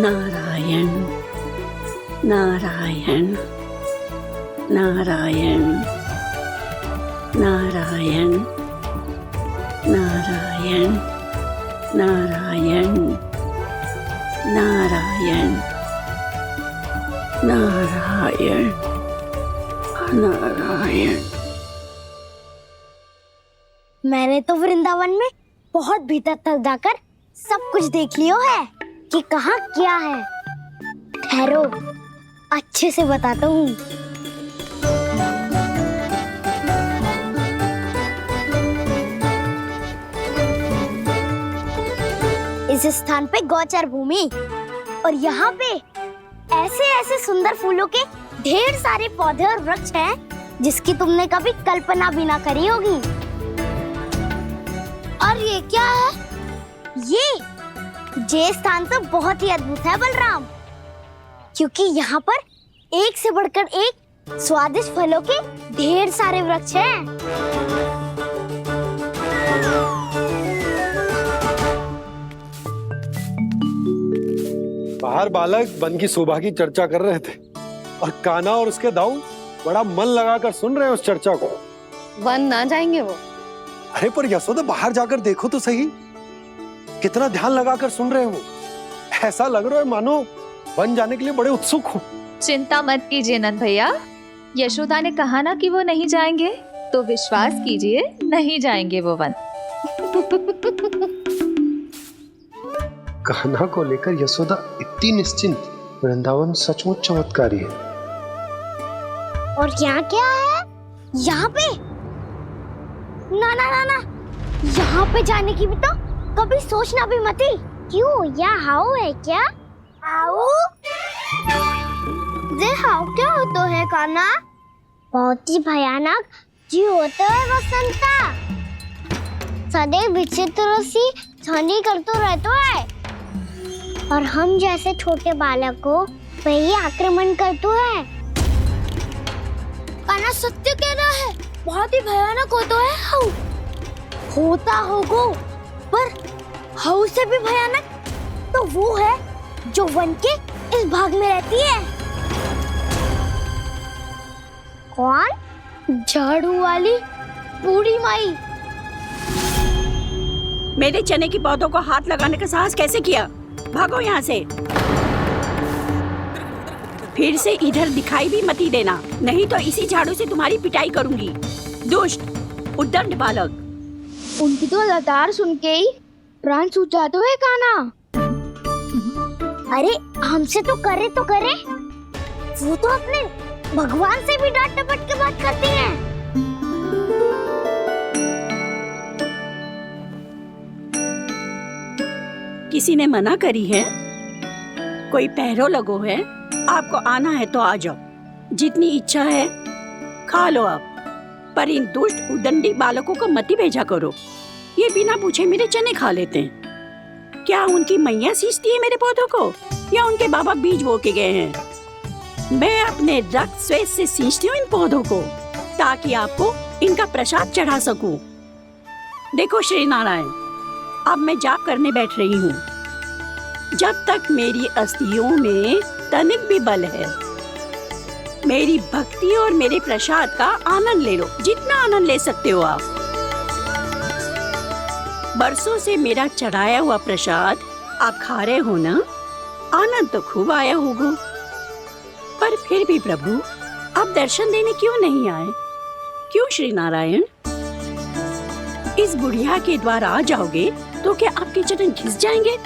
नारायण नारायण नारायण नारायण नारायण नारायण नारायण नारायण नारायण। मैंने तो वृंदावन में बहुत भीतर तक जाकर सब कुछ देख लियो है कि कहाँ क्या है। ठहरो, अच्छे से बताता हूँ। इस स्थान पे गोचर भूमि और यहाँ पे ऐसे ऐसे सुंदर फूलों के ढेर सारे पौधे और वृक्ष हैं जिसकी तुमने कभी कल्पना भी ना करी होगी। और ये क्या है? ये स्थान तो बहुत ही अद्भुत है बलराम, क्योंकि यहाँ पर एक से बढ़कर एक स्वादिष्ट फलों के ढेर सारे वृक्ष हैं। बाहर बालक वन की शोभा की चर्चा कर रहे थे और कान्हा और उसके दाऊ बड़ा मन लगाकर सुन रहे हैं उस चर्चा को। वन ना जाएंगे वो? अरे पर यशोदा, बाहर जाकर देखो तो सही, कितना ध्यान लगाकर सुन रहे हो। ऐसा लग रहा है मानो वन जाने के लिए बड़े उत्सुक हो। चिंता मत कीजिए नंद भैया, यशोदा ने कहा ना कि वो नहीं जाएंगे, तो विश्वास कीजिए नहीं जाएंगे वो वन। कान्हा को लेकर यशोदा इतनी निश्चिंत, वृंदावन सचमुच चमत्कारी है। और यहाँ क्या है? यहाँ पे ना ना ना ना, यहाँ पे जाने की भी तो कभी सोचना भी मत ही। क्यों, यहाँ हाउ है क्या? हाउ? ये हाउ क्या होता है कान्हा? बहुत ही भयानक जी होता है वसंता। सदैव विचित्र सी ध्वनि करते रहता है और हम जैसे छोटे बालक को वही आक्रमण करते है। कान्हा सत्य कह रहा है, बहुत ही भयानक होता है हाउ। होता होगा, पर हाउ से भी भयानक तो वो है जो वन के इस भाग में रहती है। कौन? झाड़ू वाली बूढ़ी माई। मेरे चने की पौधों को हाथ लगाने का साहस कैसे किया? भागो यहाँ से। फिर से इधर दिखाई भी मत ही देना, नहीं तो इसी झाड़ू से तुम्हारी पिटाई करूंगी। दुष्ट उद्दंड बालक। उनकी तो लतार सुन के ही प्राण छूट जाते हैं कान्हा। अरे हमसे तो करे, वो तो अपने भगवान से भी डांट डपट के बात करती हैं। किसी ने मना करी है? कोई पहरो लगो है? आपको आना है तो आ जाओ, जितनी इच्छा है खा लो आप, पर इन दुष्ट उदंडी बालकों को मत ही भेजा करो। ये बिना पूछे मेरे चने खा लेते हैं। क्या उनकी मैया सींचती है मेरे पौधों को, या उनके बाबा बीज बो के गए हैं? मैं अपने रक्त स्वेद से सींचती हूँ इन पौधों को, ताकि आपको इनका प्रसाद चढ़ा सकूं। देखो श्री नारायण, अब मैं जाप करने बैठ रही हूँ। जब तक मेरी अस्थियों में तनिक भी बल है, मेरी भक्ति और मेरे प्रसाद का आनंद ले लो, जितना आनंद ले सकते हो आप। बरसों से मेरा चढ़ाया हुआ प्रसाद आप खा रहे हो ना, आनंद तो खूब आया होगा। पर फिर भी प्रभु, आप दर्शन देने क्यों नहीं आए? क्यों श्री नारायण? इस बुढ़िया के द्वार आ जाओगे तो क्या आपके चरण घिस जाएंगे?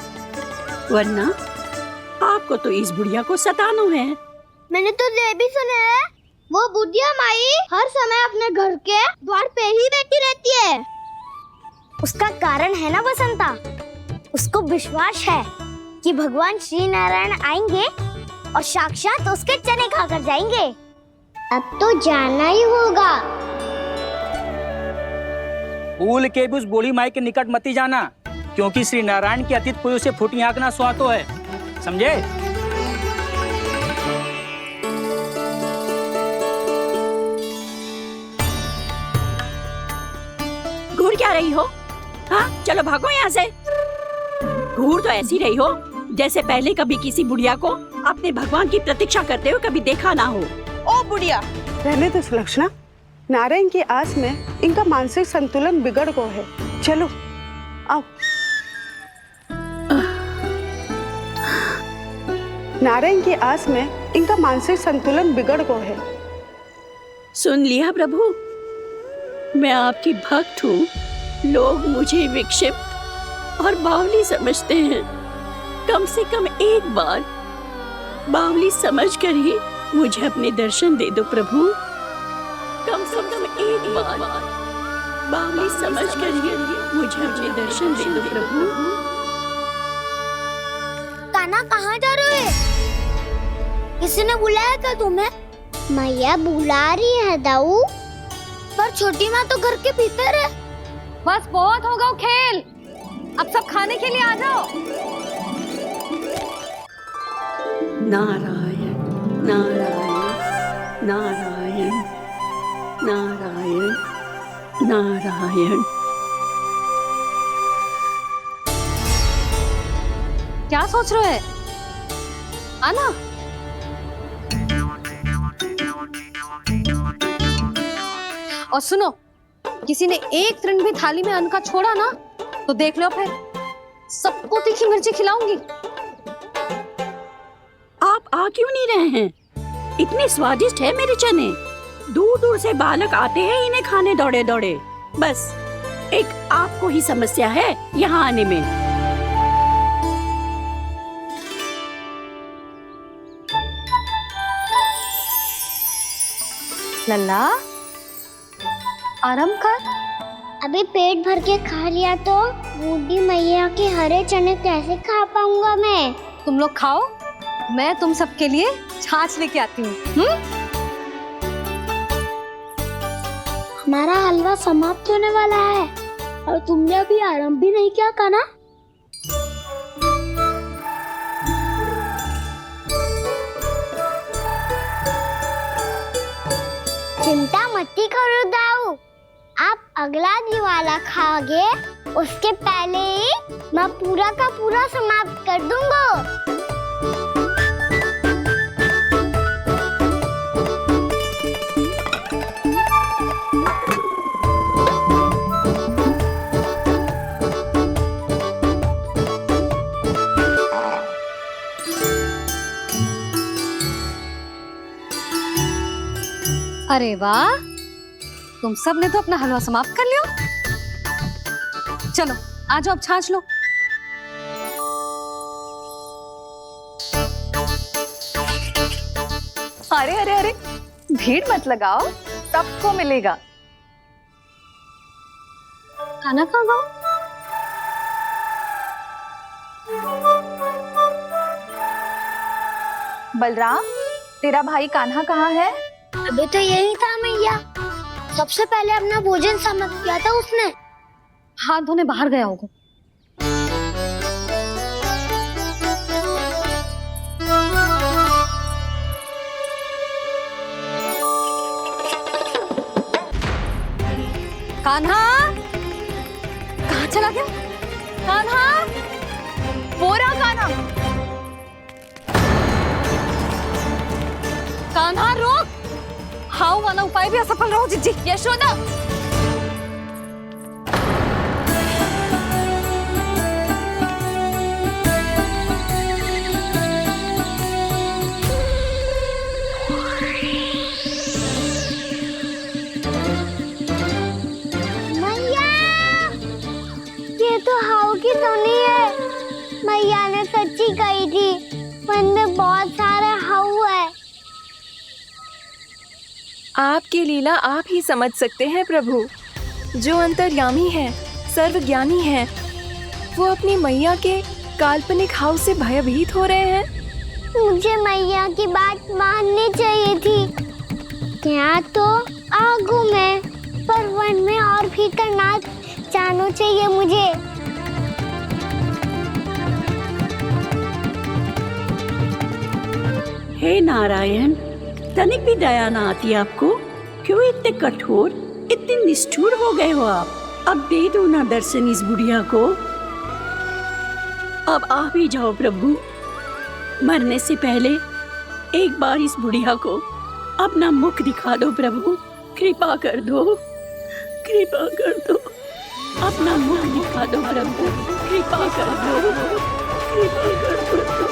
वरना आपको तो इस बुढ़िया को सताना है। मैंने तो ये भी सुना है, वो बुढ़िया माई हर समय अपने घर के द्वार पे ही बैठी रहती है। उसका कारण है ना बसंता, उसको विश्वास है कि भगवान श्री नारायण आएंगे और साक्षात उसके चने खाकर जाएंगे। अब तो जाना ही होगा। भूल के भी उस बूढ़ी माई के निकट मत ही जाना, क्योंकि श्री नारायण की अतीत पुरुष से फूटी आंख ना सुहातो है, समझे? घूर क्या रही हो? हाँ, चलो भागो यहाँ से। घूर तो ऐसी रही हो जैसे पहले कभी किसी बुढ़िया को अपने भगवान की प्रतीक्षा करते हुए कभी देखा ना हो। ओ बुढ़िया, रहने दो सुलक्षणा। नारायण की आस में इनका मानसिक संतुलन बिगड़ गया है। चलो आओ। नारायण की आस में इनका मानसिक संतुलन बिगड़ गया है। सुन लिया प्रभु, मैं आपकी भक्त हूँ। लोग मुझे विक्षिप्त और बावली समझते हैं। कम से कम एक बार बावली समझकर ही मुझे अपने दर्शन दे दो प्रभु। कम से कम एक बार बावली समझकर ही मुझे अपने दर्शन दे दो प्रभु। कान्हा कहाँ जा रहे हो? किसी ने बुलाया क्या तुम्हें? मैया बुला रही है दाऊ, पर छोटी माँ तो घर के भीतर है। बस बहुत हो गया खेल, अब सब खाने के लिए आ जाओ। नारायण नारायण नारायण नारायण नारायण। क्या सोच रहे हैं? आना। और सुनो, किसी ने एक तृण भी थाली में अन्न का छोड़ा ना तो देख लो, फिर सबको तीखी मिर्ची खिलाऊंगी। आप आ क्यों नहीं रहे हैं? इतने स्वादिष्ट है मेरे चने। दूर दूर से बालक आते हैं इन्हें खाने दौड़े दौड़े। बस एक आपको ही समस्या है यहाँ आने में। लल्ला, आराम कर। अभी पेट भर के खा लिया तो बूढ़ी मैया के हरे चने कैसे खा पाऊंगा मैं? तुम लोग खाओ, मैं तुम सबके लिए छाछ लेके आती हूँ। हमारा हलवा समाप्त होने वाला है और तुमने अभी आराम भी नहीं किया कान्हा। चिंता मत करो दाऊ, आप अगला दिवाला खाओगे उसके पहले ही मैं पूरा का पूरा समाप्त कर दूंगा। अरे वाह, तुम सब ने तो अपना हलवा समाप्त कर लिया। चलो आ जाओ, अब छाछ लो। अरे अरे अरे, भीड़ मत लगाओ, सबको मिलेगा। खाना खा जाओ। बलराम, तेरा भाई कान्हा कहाँ है? अभी तो यही था मैया, सबसे पहले अपना भोजन समाप्त किया था उसने। हाथ धोने बाहर गया होगा। कान्हा कहाँ चला गया? कान्हा, बोरा कान्हा, कान्हा रोक। हाउ वाला उपाय भी असफल रहो जिज्जी। यशोदा, मैया, ये तो हाउ की धुनी है। मैया ने सच्ची कही थी, मन में बहुत सारे हाउ है। आपकी लीला आप ही समझ सकते हैं प्रभु। जो अंतर्यामी है, सर्वज्ञानी है, वो अपनी मैया के काल्पनिक हाव से भयभीत हो रहे हैं। मुझे मैया की बात माननी चाहिए थी। यहाँ तो आगू में, पर वन में और भीतर ना जाना चाहिए मुझे। हे नारायण, तनिक भी दया ना आती आपको? क्यों इतने कठोर, इतने निष्ठुर हो गए हो आप? अब दे दो ना दर्शन इस बुढ़िया को। अब आप ही जाओ प्रभु। मरने से पहले एक बार इस बुढ़िया को अपना मुख दिखा दो प्रभु। कृपा कर दो, कृपा कर दो। अपना मुख दिखा दो प्रभु। कृपा कर दो, कृपा कर दो।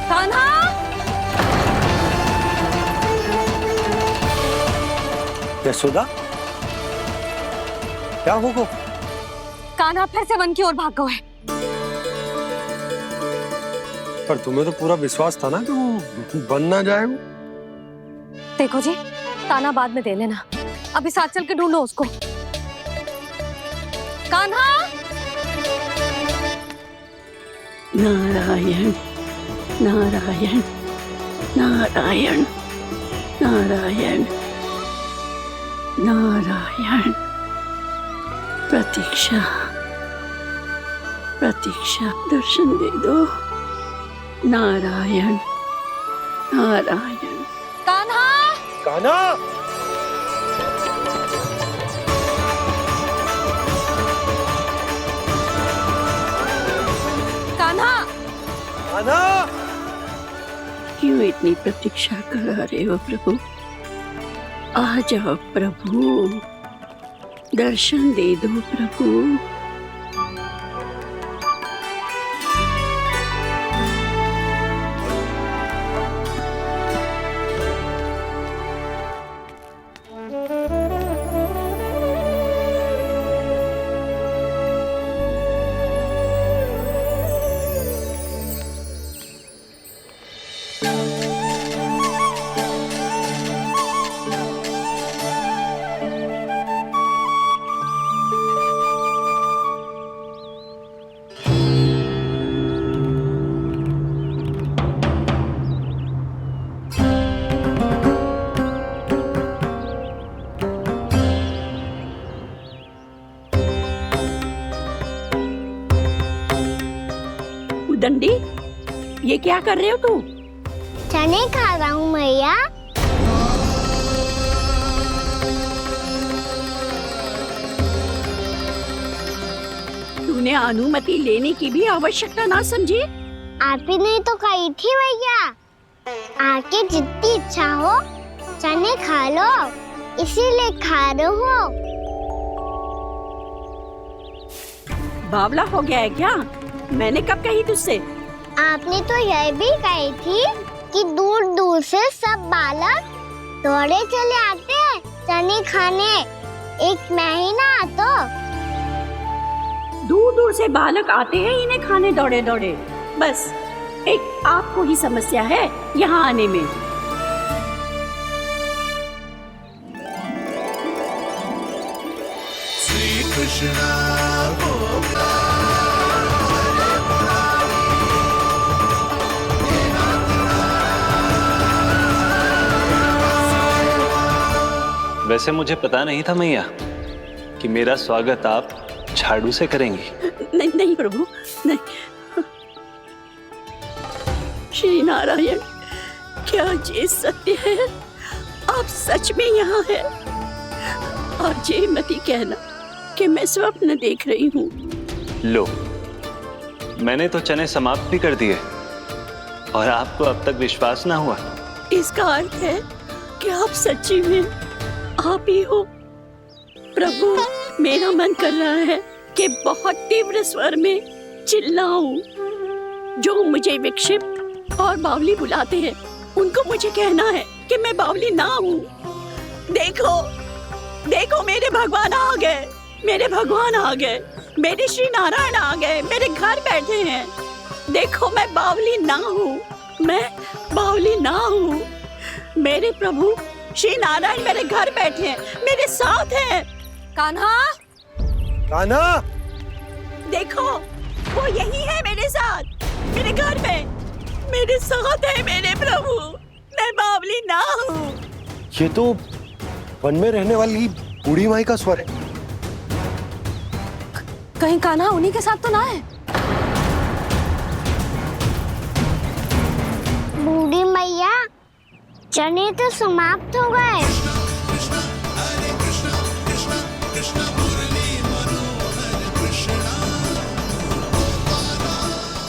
कान्हा, यशोदा, क्या होगा? कान्हा फिर से वन की ओर भाग गए। पर तुम्हें तो पूरा विश्वास था ना कि वो बन ना जाए। देखो जी, ताना बाद में दे लेना, अभी साथ चल के ढूंढो उसको। कान्हा, नारायण नारायण नारायण नारायण नारायण। प्रतीक्षा प्रतीक्षा, दर्शन दे दो। नारायण नारायण। कान्हा, कान्हा, कान्हा, कान्हा। क्यों इतनी प्रतीक्षा करा रहे हो प्रभु? आ जाओ प्रभु, दर्शन दे दो प्रभु। दंडी, ये क्या कर रहे हो तू? चने खा रहा हूँ मैया। तूने अनुमति लेने की भी आवश्यकता ना समझी? आप ही नहीं तो कही थी भैया, आके जितनी इच्छा हो चने खा लो, इसीलिए खा रहे हो। बावला हो गया है क्या? मैंने कब कही तुझसे? आपने तो यह भी कही थी कि दूर दूर से सब बालक दौड़े चले आते हैं चने खाने, एक महीना तो दूर दूर से बालक आते हैं इन्हें खाने दौड़े दौड़े। बस एक आपको ही समस्या है यहाँ आने में। श्री कृष्ण वैसे मुझे पता नहीं था मैया कि मेरा स्वागत आप झाड़ू से करेंगी। नहीं नहीं प्रभु, नहीं। श्री नारायण, क्या ये सत्य है? आप सच में यहाँ हैं? और ये मत ही कहना कि मैं स्वप्न देख रही हूँ। लो, मैंने तो चने समाप्त भी कर दिए और आपको अब तक विश्वास ना हुआ। इसका अर्थ है कि आप सच्ची में आप ही हो। प्रभु, मेरा मन कर रहा है कि बहुत तीव्र स्वर में चिल्लाऊं। जो मुझे विक्षिप्त और बावली बुलाते हैं उनको मुझे कहना है कि मैं बावली ना हूँ। देखो देखो, मेरे भगवान आ गए, मेरे भगवान आ गए, मेरे श्री नारायण आ गए, मेरे घर बैठे हैं। देखो, मैं बावली ना हूँ, मैं बावली ना हूँ। मेरे प्रभु श्री नारायण मेरे घर बैठे हैं, मेरे साथ हैं। कान्हा, कान्हा, देखो वो यही है मेरे साथ, मेरे घर में मेरे साथ है मेरे प्रभु। मैं बावली ना हूँ। ये तो वन में रहने वाली बूढ़ी माई का स्वर है। कहीं कान्हा उन्हीं के साथ तो ना है? बूढ़ी मैया, चने तो समाप्त हो गए।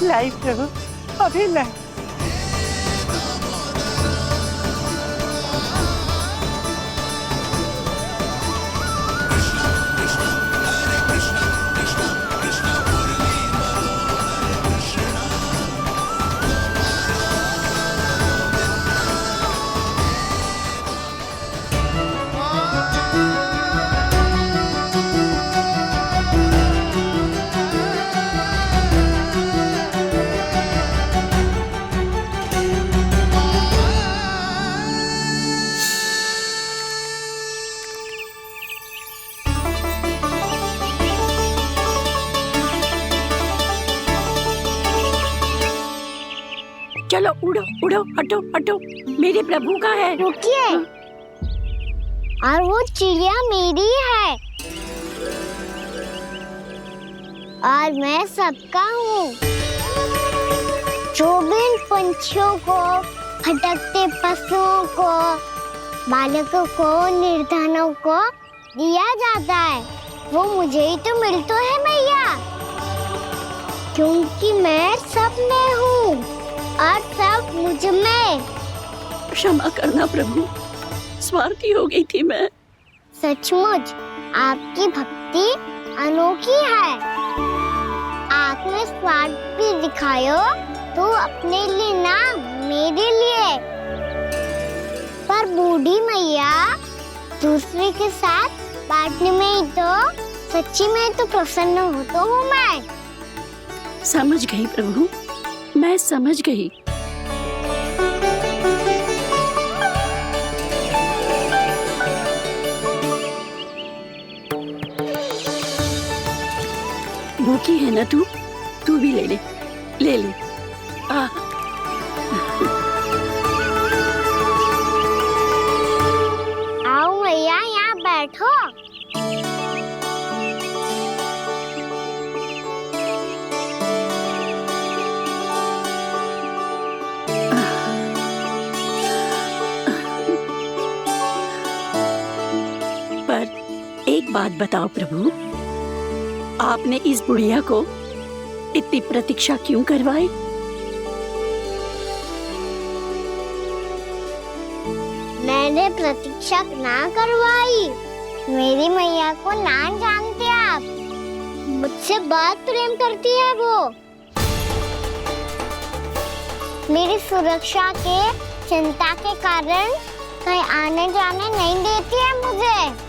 लाई प्रभु, अभी लाई। चलो उड़ो उड़ो, हटो हटो, मेरे प्रभु का है। रुकिए, और वो चिड़िया मेरी है और मैं सबका हूँ। जो भी इन पंछियों को, भटकते पशुओं को, बालकों को, निर्धनों को दिया जाता है, वो मुझे ही तो मिलता है मैया, क्योंकि मैं सब में हूँ और सब मुझ में। क्षमा करना प्रभु, स्वार्थी हो गई थी मैं। सचमुच आपकी भक्ति अनोखी है। आपने स्वार्थ भी दिखायो तो अपने लिए ना, मेरे लिए। पर बूढ़ी मैया दूसरे के साथ बांटने में ही तो सच्ची में तो प्रसन्न हो तो हूँ मैं। समझ गई प्रभु, मैं समझ गई। भूखी है ना तू भी ले ले, ले ले। आओ मैया, यहाँ बैठो। पर एक बात बताओ प्रभु, आपने इस बुढ़िया को इतनी प्रतीक्षा क्यों करवाई? मैंने प्रतीक्षा ना करवाई। मेरी मैया को ना जानते आप, मुझसे बहुत प्रेम करती है वो। मेरी सुरक्षा के चिंता के कारण कहीं आने जाने नहीं देती है मुझे।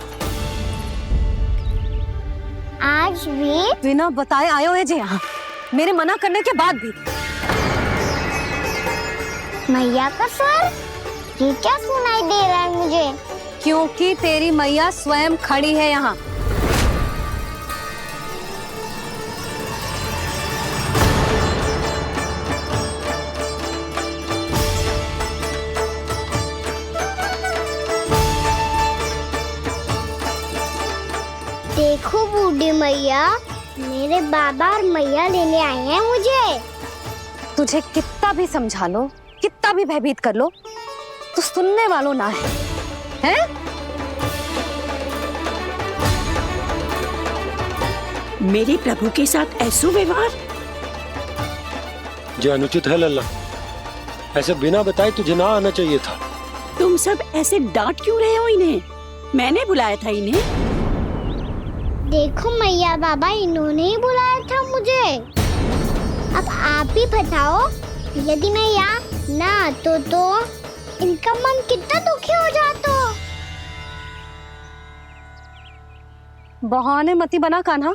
आज भी बिना बताए आयो है जे यहाँ, मेरे मना करने के बाद भी। मैया का स्वर, ये क्या सुनाई दे रहा है मुझे? क्योंकि तेरी मैया स्वयं खड़ी है यहाँ। देखो बूढ़ी मैया, मेरे बाबा और मैया लेने आए हैं मुझे। तुझे कितना भी समझा लो, कितना भी भयभीत कर लो, तो सुनने वालों ना है, हैं? मेरे प्रभु के साथ ऐसा व्यवहार जो अनुचित है लल्ला, ऐसे बिना बताए तुझे ना आना चाहिए था। तुम सब ऐसे डांट क्यों रहे हो इन्हें? मैंने बुलाया था इन्हें। देखो मैया बाबा, इन्होंने ही बुलाया था मुझे। अब आप ही बताओ, यदि मैं यहाँ ना आतो तो इनका मन कितना दुखी हो जाता। बहाने मती बना कान्हा,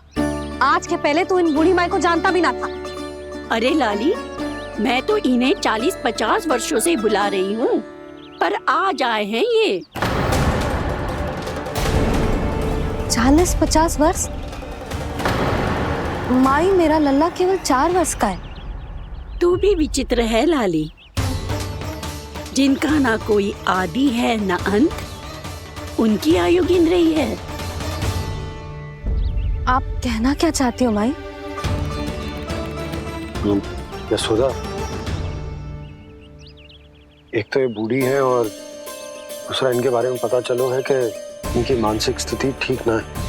आज के पहले तू इन बूढ़ी माई को जानता भी ना था। अरे लाली, मैं तो इन्हें 40-50 वर्षों से बुला रही हूँ, पर आज आए हैं ये। 40-50 वर्ष? माई, मेरा लल्ला केवल 4 वर्ष का है। तू भी विचित्र है लाली, जिनका ना कोई आदि है ना अंत, उनकी आयु गिन रही है। आप कहना क्या चाहती हो माई? यशोदा, एक तो ये बूढ़ी है और दूसरा इनके बारे में पता चलो है कि इनकी मानसिक स्थिति ठीक ना है।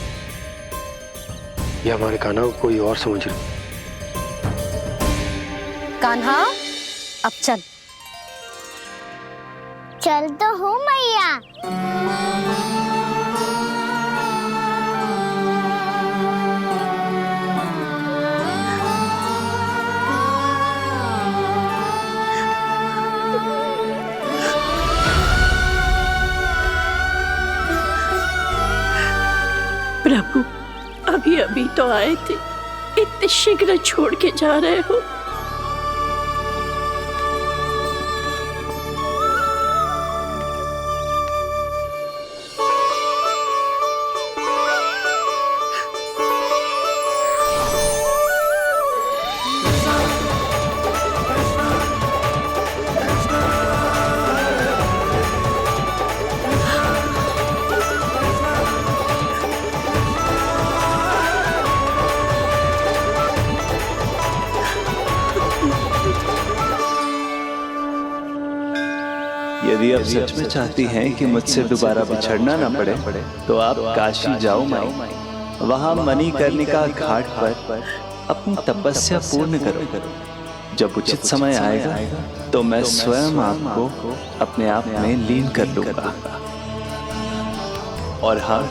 ये हमारे कान्हा को कोई और समझ रही। कान्हा अब चल। चल तो हूँ मैया। प्रभु, अभी अभी तो आए थे, इतने शीघ्र छोड़ के जा रहे हो। यदि आप सच में चाहती हैं कि मुझसे दोबारा बिछड़ना ना पड़े तो आप काशी जाओ माई। वहां मणिकर्णिका घाट पर अपनी तपस्या पूर्ण करो। जब उचित समय आएगा तो मैं स्वयं आपको अपने आप में लीन कर लूंगा। और हाँ,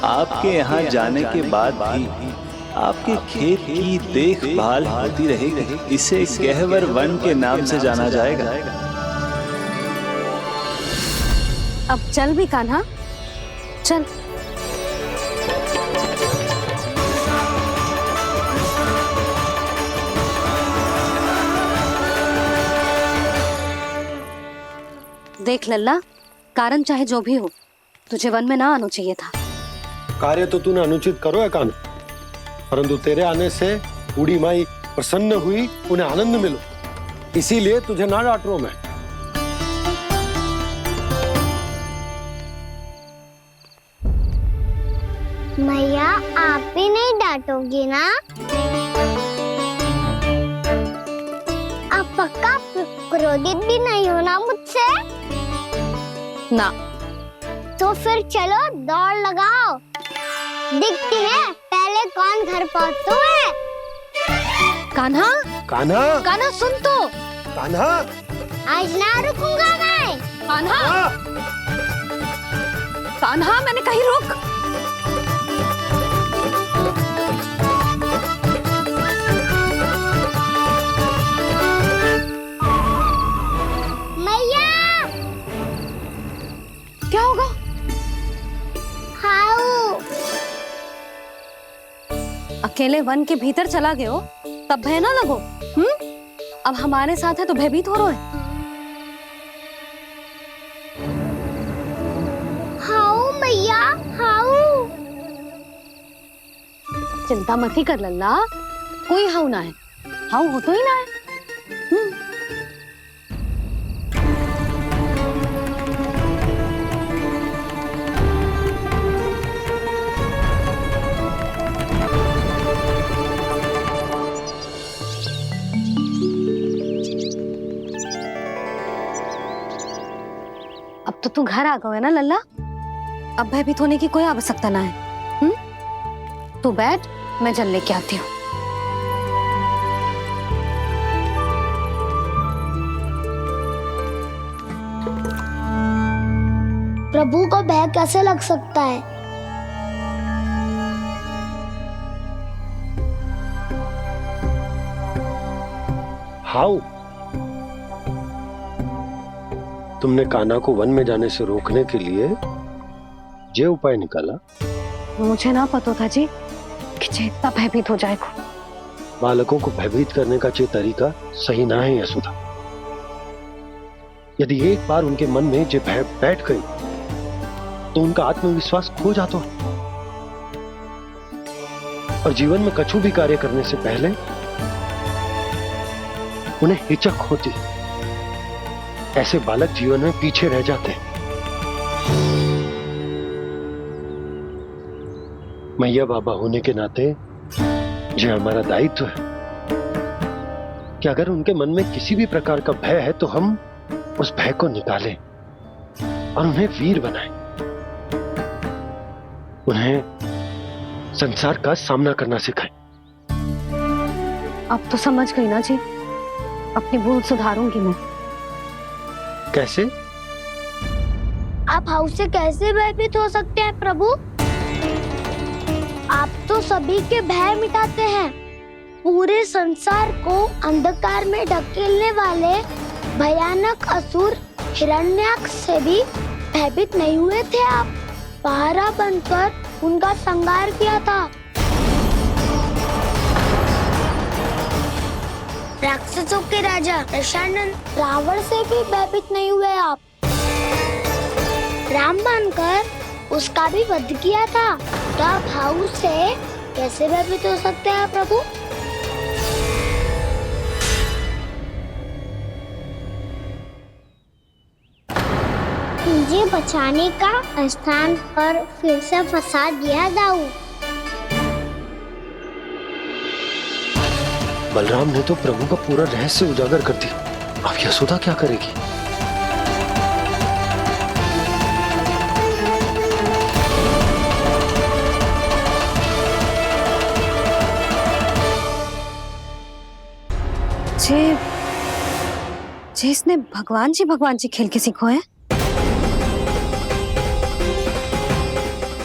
आपके यहाँ जाने के बाद भी आपके खेत की देखभाल होती रहेगी। इसे गहवर वन के नाम से जाना जाएगा। अब चल भी कान्हा, चल। देख लल्ला, कारण चाहे जो भी हो, तुझे वन में ना आना चाहिए था। कार्य तो तूने अनुचित करो है कान्हा, परंतु तेरे आने से बूढ़ी माई प्रसन्न हुई, उन्हें आनंद मिलो, इसीलिए तुझे ना डांट रहा हूं मैं। मैया, आप भी नहीं डांटोगी ना? आप पक्का क्रोधित भी नहीं हो ना मुझसे? ना। तो फिर चलो दौड़ लगाओ, दिखती है पहले कौन घर पहुंचता है। कान्हा, कान्हा, कान्हा सुन तो। कान्हा, आज ना रुकूंगा मैं। कान्हा, कान्हा, मैंने कही रुक। क्या होगा? हाउ अकेले वन के भीतर चला गए हो तब भय ना लगो। अब हमारे साथ है तो भयभीत हो रहे हैं। हाउ मैया, हाउ। चिंता मत ही कर लल्ला, कोई हाउ ना है। हाउ हो तो ही ना है। अब तो तू घर आ गया है ना लल्ला, अब भयभीत होने की कोई आवश्यकता ना है। तू बैठ, मैं जल लेके आती हूँ। प्रभु को भय कैसे लग सकता है? हाउ, तुमने कान्हा को वन में जाने से रोकने के लिए ये उपाय निकाला? मुझे ना पता था जी कि जे इतना भयभीत हो जाएगा। बालकों को भयभीत करने का ये तरीका सही ना है यशोदा। यदि एक बार उनके मन में ये भय बैठ गई तो उनका आत्मविश्वास खो जाता है और जीवन में कछु भी कार्य करने से पहले उन्हें हिचक होती। ऐसे बालक जीवन में पीछे रह जाते हैं। मैया बाबा होने के नाते ये हमारा दायित्व है कि अगर उनके मन में किसी भी प्रकार का भय है तो हम उस भय को निकालें और उन्हें वीर बनाएं, उन्हें संसार का सामना करना सिखाएं। अब तो समझ गई ना जी, अपनी भूल सुधारूंगी मैं। कैसे? आप हाउस से कैसे भयभीत हो सकते हैं प्रभु? आप तो सभी के भय मिटाते हैं। पूरे संसार को अंधकार में ढकेलने वाले भयानक असुर हिरण्याक्ष से भी भयभीत नहीं हुए थे आप। पहरा बनकर उनका संहार किया था। राक्षसों के राजा दशानन रावण से भी भयभीत नहीं हुए आप। राम बनकर उसका भी वध किया था। तो आप हाउस से कैसे भयभीत हो सकते हैं प्रभु? मुझे बचाने का स्थान पर फिर से फंसा दिया दाऊ। बलराम ने तो प्रभु का पूरा रहस्य उजागर कर दिया। अब यशोदा क्या करेगी? जे इसने भगवान जी खेल के सीखो है,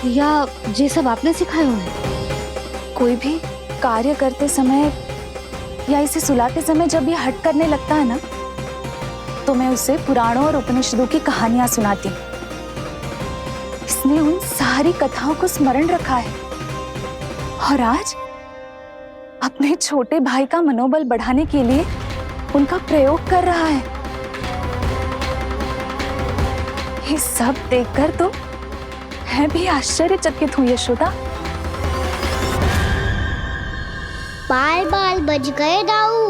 या जे सब आपने सिखाए हुए हैं? कोई भी कार्य करते समय या इसे सुलाते समय जब ये हट करने लगता है ना, तो मैं उसे पुराणों और उपनिषदों की कहानियां सुनाती हूँ। इसने उन सारी कथाओं को स्मरण रखा है और आज अपने छोटे भाई का मनोबल बढ़ाने के लिए उनका प्रयोग कर रहा है। ये सब देखकर तो मैं भी आश्चर्यचकित हूँ यशोदा। बाल बाल बज गए दाऊ।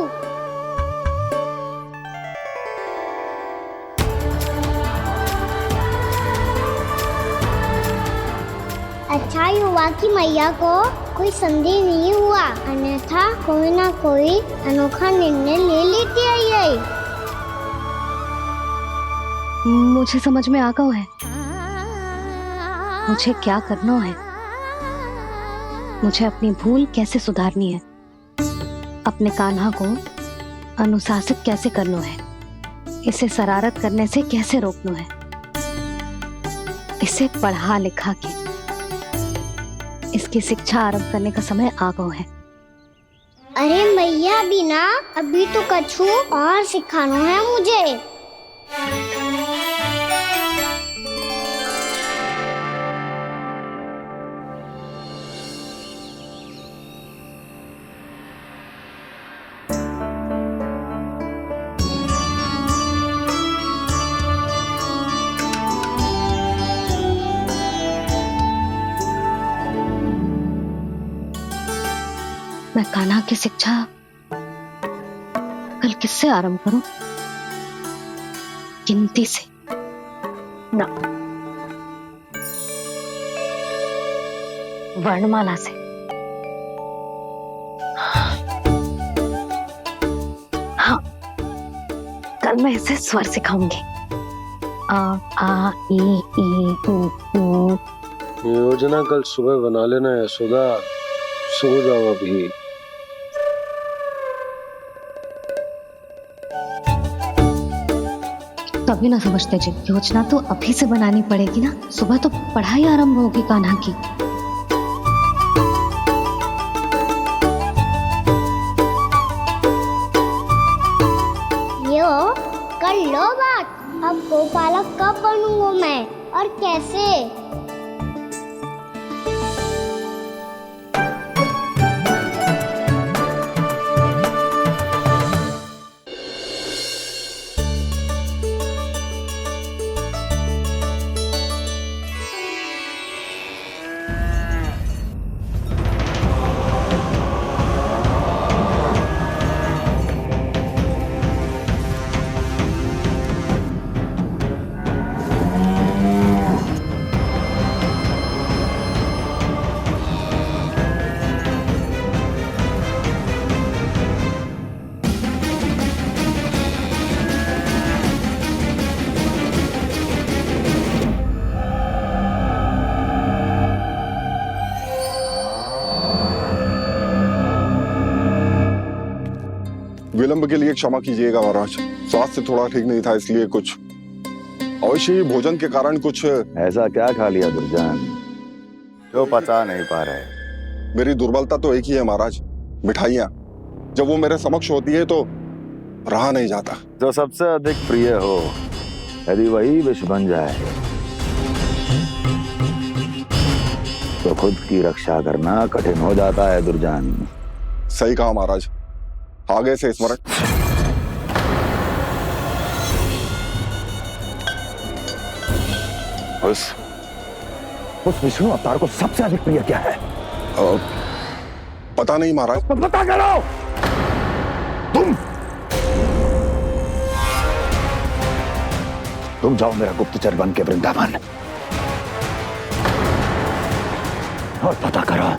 अच्छा ही हुआ कि मैया को कोई संदेह नहीं हुआ, अन्यथा कोई ना कोई अनोखा निर्णय ले लेती है ये। मुझे समझ में आ गया है मुझे क्या करना है। मुझे अपनी भूल कैसे सुधारनी है, अपने कान्हा को अनुशासित कैसे करना है, इसे शरारत करने से कैसे रोकना है, इसे पढ़ा लिखा के इसकी शिक्षा आरंभ करने का समय आ गया है। अरे मैया बिना अभी तो कछु और सिखाना है मुझे। मैं कान्हा की शिक्षा कल किससे आरंभ करूं? गिनती से ना, वर्णमाला से। हाँ, कल मैं इसे स्वर सिखाऊंगी। आ ई उ ऊ। योजना कल सुबह बना लेना यशोदा, सो जाओ अभी। तभी ना समझते जी, योजना तो अभी से बनानी पड़ेगी ना। सुबह तो पढ़ाई आरंभ होगी कान्हा की। यो कर लो बात। अब गोपालक कब बनूंगा मैं और कैसे? विलंब के लिए क्षमा कीजिएगा महाराज, स्वास्थ्य थोड़ा ठीक नहीं था इसलिए कुछ अवश्य ही भोजन के कारण कुछ। ऐसा क्या खा लिया दुर्जन जो पचा नहीं पा रहे? मेरी दुर्बलता तो एक ही है महाराज, मिठाइयाँ। जब वो मेरे समक्ष होती है तो रहा नहीं जाता। जो सबसे अधिक प्रिय हो यदि वही विष बन जाए तो खुद की रक्षा करना कठिन हो जाता है दुर्जन। सही कहा महाराज, आगे से स्मरण। उस विष्णु अवतार को सबसे अधिक प्रिय क्या है? पता नहीं महाराज। तो पता करो। तुम जाओ मेरा गुप्तचर बन के वृंदावन और पता करो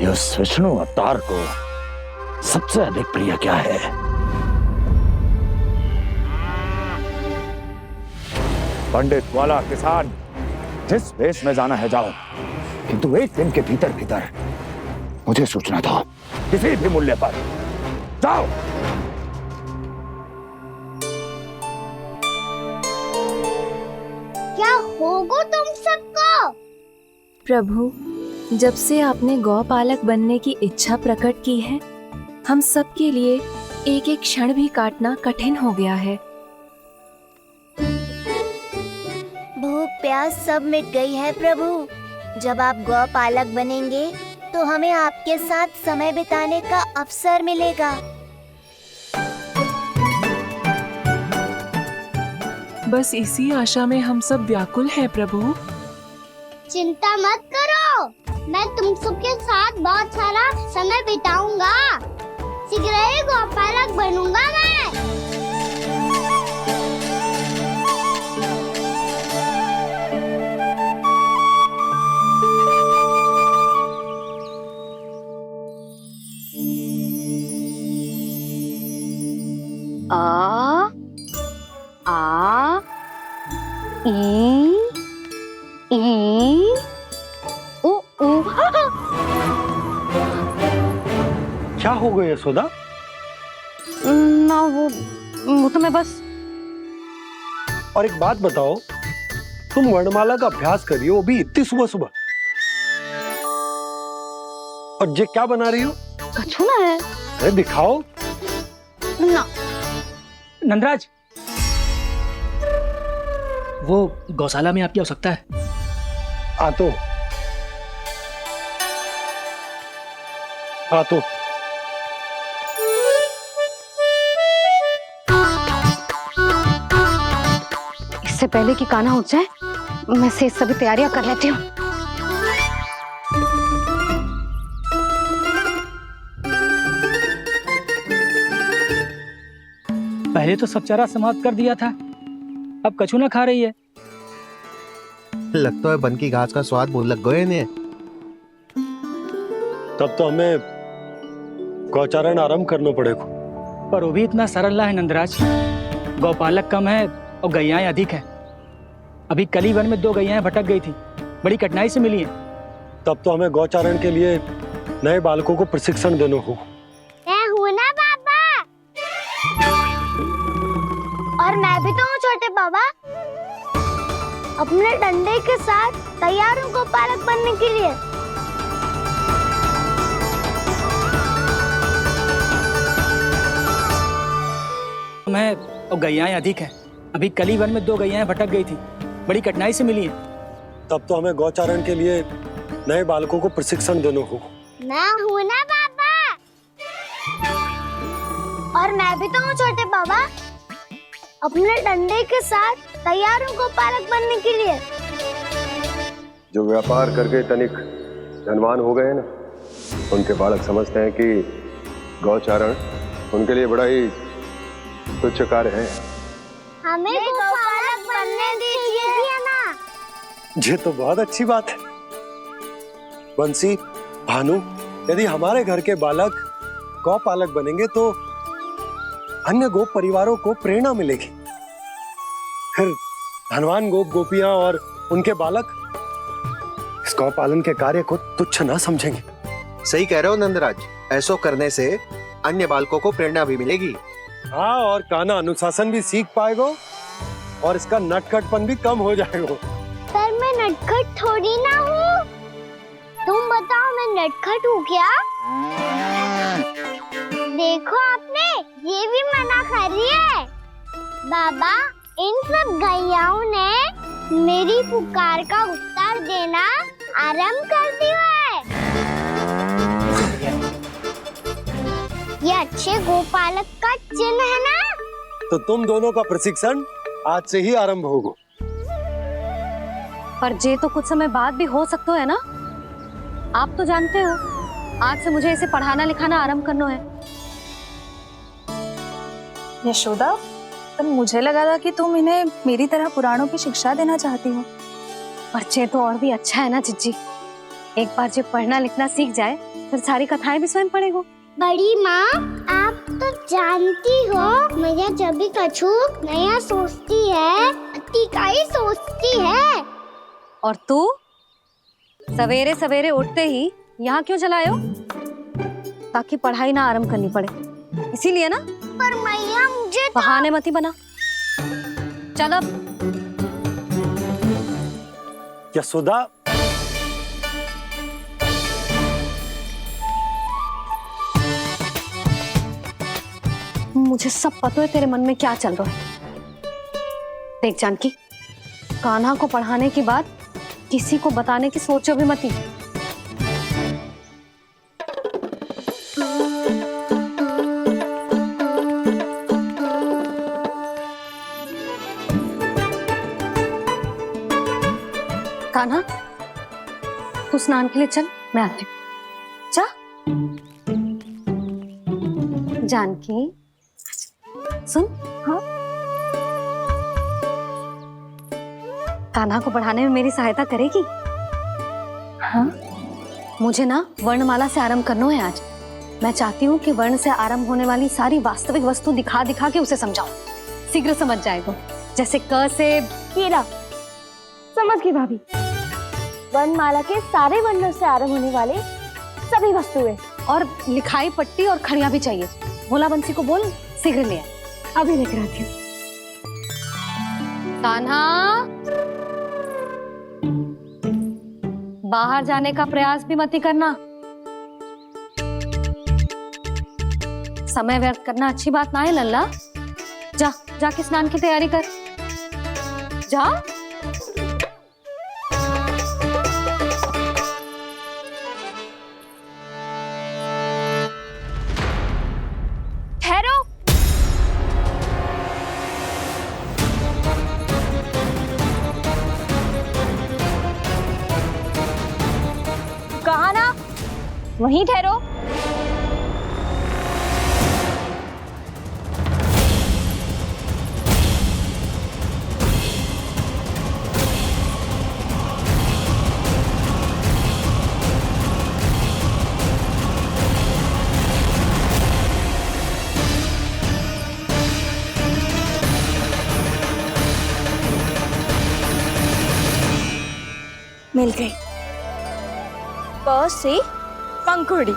ये उस विष्णु अवतार को सबसे अधिक प्रिय क्या है। पंडित वाला किसान जिस वेश में जाना है जाओ, किंतु एक दिन के भीतर भीतर मुझे सूचना दो, किसी भी मूल्य पर। जाओ। क्या होगा तुम सबको? प्रभु, जब से आपने गौपालक बनने की इच्छा प्रकट की है, हम सब के लिए एक एक क्षण भी काटना कठिन हो गया है। भूख प्यास सब मिट गई है प्रभु। जब आप गौपालक बनेंगे तो हमें आपके साथ समय बिताने का अवसर मिलेगा। बस इसी आशा में हम सब व्याकुल हैं प्रभु। चिंता मत करो, मैं तुम सबके साथ बहुत सारा समय बिताऊंगा। शीघ्र ही गौपालक बनूंगा मैं। आ आ ई ओ ओ। क्या हो गया यशोदा? ना वो तो मैं बस। और एक बात बताओ, तुम वर्णमाला का अभ्यास करिए, वो भी इतनी सुबह सुबह। और ये क्या बना रही हो? कछुआ है। अरे दिखाओ ना। नंदराज, वो गौशाला में आपकी आवश्यकता है। आ तो इससे पहले कि कान्हा उठ जाए, मैं से सभी तैयारियां कर लेती हूँ। पहले तो सब चारा समाप्त कर दिया था, अब कछू ना खा रही है। लगता है बन की घास का स्वाद भूल लग गए ने। तब तो हमें गौचारण आरंभ करना पड़ेगा। पर वो भी इतना सरल ना है नंदराज। गौपालक कम है और गैयाएं अधिक है। अभी कली वन में 2 गैयाएं भटक गई थी, बड़ी कठिनाई से मिली हैं। तब तो हमें गौचारण के लिए नए बालकों को प्रशिक्षण देना होगा। मैं हूँ ना बाबा, और मैं भी तो हूँ छोटे बाबा। अपने डंडे के साथ तैयार हूँ गौपालक बनने के लिए। मैं और गैयाएं अधिक है। अभी कली वन में 2 गैयाएं भटक गई थी, बड़ी कठिनाई से मिली हैं। तब तो हमें गौचारण के लिए नए बालकों को प्रशिक्षण देना होगा। मैं हूँ ना बाबा, और मैं भी तो हूँ छोटे बाबा। अपने डंडे के साथ तैयार हूँ गौपालक बनने के लिए। जो व्यापार करके तनिक धनवान हो गए ना, उनके बालक समझते हैं कि गौचारण उनके लिए बड़ा ही तुच्छ कार्य है। हमें गौपालक बनने दीजिए ना। ये तो बहुत अच्छी बात है। बंसी, भानु, यदि हमारे घर के बालक गौपालक बनेंगे तो अन्य गोप परिवारों को प्रेरणा मिलेगी। फिर धनवान गोप गोपियां और उनके बालक इस गौ पालन के कार्य को तुच्छ ना समझेंगे। सही कह रहे हो नंदराज, ऐसो करने से अन्य बालकों को प्रेरणा भी मिलेगी। हाँ, और कान्हा अनुशासन भी सीख पाएगा और इसका नटखटपन भी कम हो जाएगा। पर मैं नटखट थोड़ी ना हूँ। तुम बताओ मैं नटखट हूँ क्या? देखो आपने ये भी मना कर रही है। बाबा, इन सब गैयाओं ने मेरी पुकार का उत्तर देना आरंभ कर दिया है। ये अच्छे गोपालक का चिन्ह है ना? तो तुम दोनों का प्रशिक्षण आज से ही आरंभ होगा। पर जे तो कुछ समय बाद भी हो सकता है ना। आप तो जानते हो आज से मुझे इसे पढ़ाना लिखाना आरंभ करना है। यशोदा, पर मुझे लगा था कि तुम इन्हें मेरी तरह पुराणों की शिक्षा देना चाहती हो। पर जे तो और भी अच्छा है ना जिज्जी। एक बार जब पढ़ना लिखना सीख जाए फिर सारी कथाएं भी स्वयं पढ़ेगा। बड़ी माँ, आप तो जानती हो मैया जब भी कछु नया सोचती है अतिका ही सोचती है। और तू सवेरे सवेरे उठते ही यहाँ क्यों चलाए हो? ताकि पढ़ाई ना आरंभ करनी पड़े, इसीलिए ना। पर मैया मुझे बहाने मत ही बना। चल अब। यशोदा, मुझे सब पता है तेरे मन में क्या चल रहा है। देख जानकी, कान्हा को पढ़ाने के बाद किसी को बताने की सोचो भी मत ही। कान्हा, तू स्नान के लिए चल, मैं आती हूँ। जा। जानकी सुन। हाँ, कान्हा को पढ़ाने में मेरी सहायता करेगी? हाँ, मुझे ना वर्णमाला से आरंभ करना है आज। मैं चाहती हूँ कि वर्ण से आरंभ होने वाली सारी वास्तविक वस्तु दिखा दिखा के उसे समझाऊं। शीघ्र समझ जाएगा। जैसे क से कीड़ा। समझ गई भाभी। वर्णमाला के सारे वर्णों से आरंभ होने वाले सभी वस्तुएं और लिखाई पट्टी और खड़िया भी चाहिए। भोला बंसी को बोल शीघ्र ले आए। अभी लेकर आती हूँ। कान्हा, बाहर जाने का प्रयास भी मत ही करना। समय व्यर्थ करना अच्छी बात ना है लल्ला। जा, जाके स्नान की तैयारी कर। जा। ठहरो। कहा ना, वहीं ठहरो। मिल गई। प से पंखुड़ी।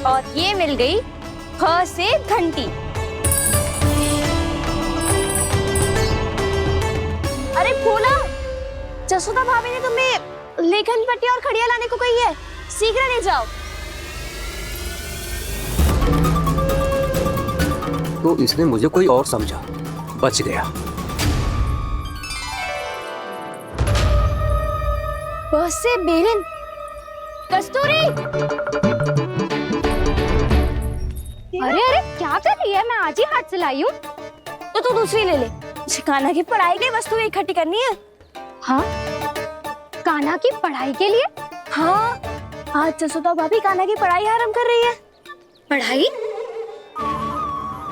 और ये मिल गई ख से घंटी। अरे भोला, जसोदा भाभी ने तुम्हें लेखन पट्टी और खड़िया लाने को कही है। शीघ्र ले जाओ। तो इसने मुझे कोई और समझा, बच गया। बस से बेलन। कस्तूरी। अरे अरे क्या कर रही है? मैं आज ही हाथ से लाई हूँ। तो तू दूसरी ले ले। कान्हा की पढ़ाई के लिए वस्तु इकट्ठी करनी है। हाँ, कान्हा की पढ़ाई के लिए? हाँ, आज जसोदा भाभी कान्हा की पढ़ाई आरंभ कर रही है। पढ़ाई?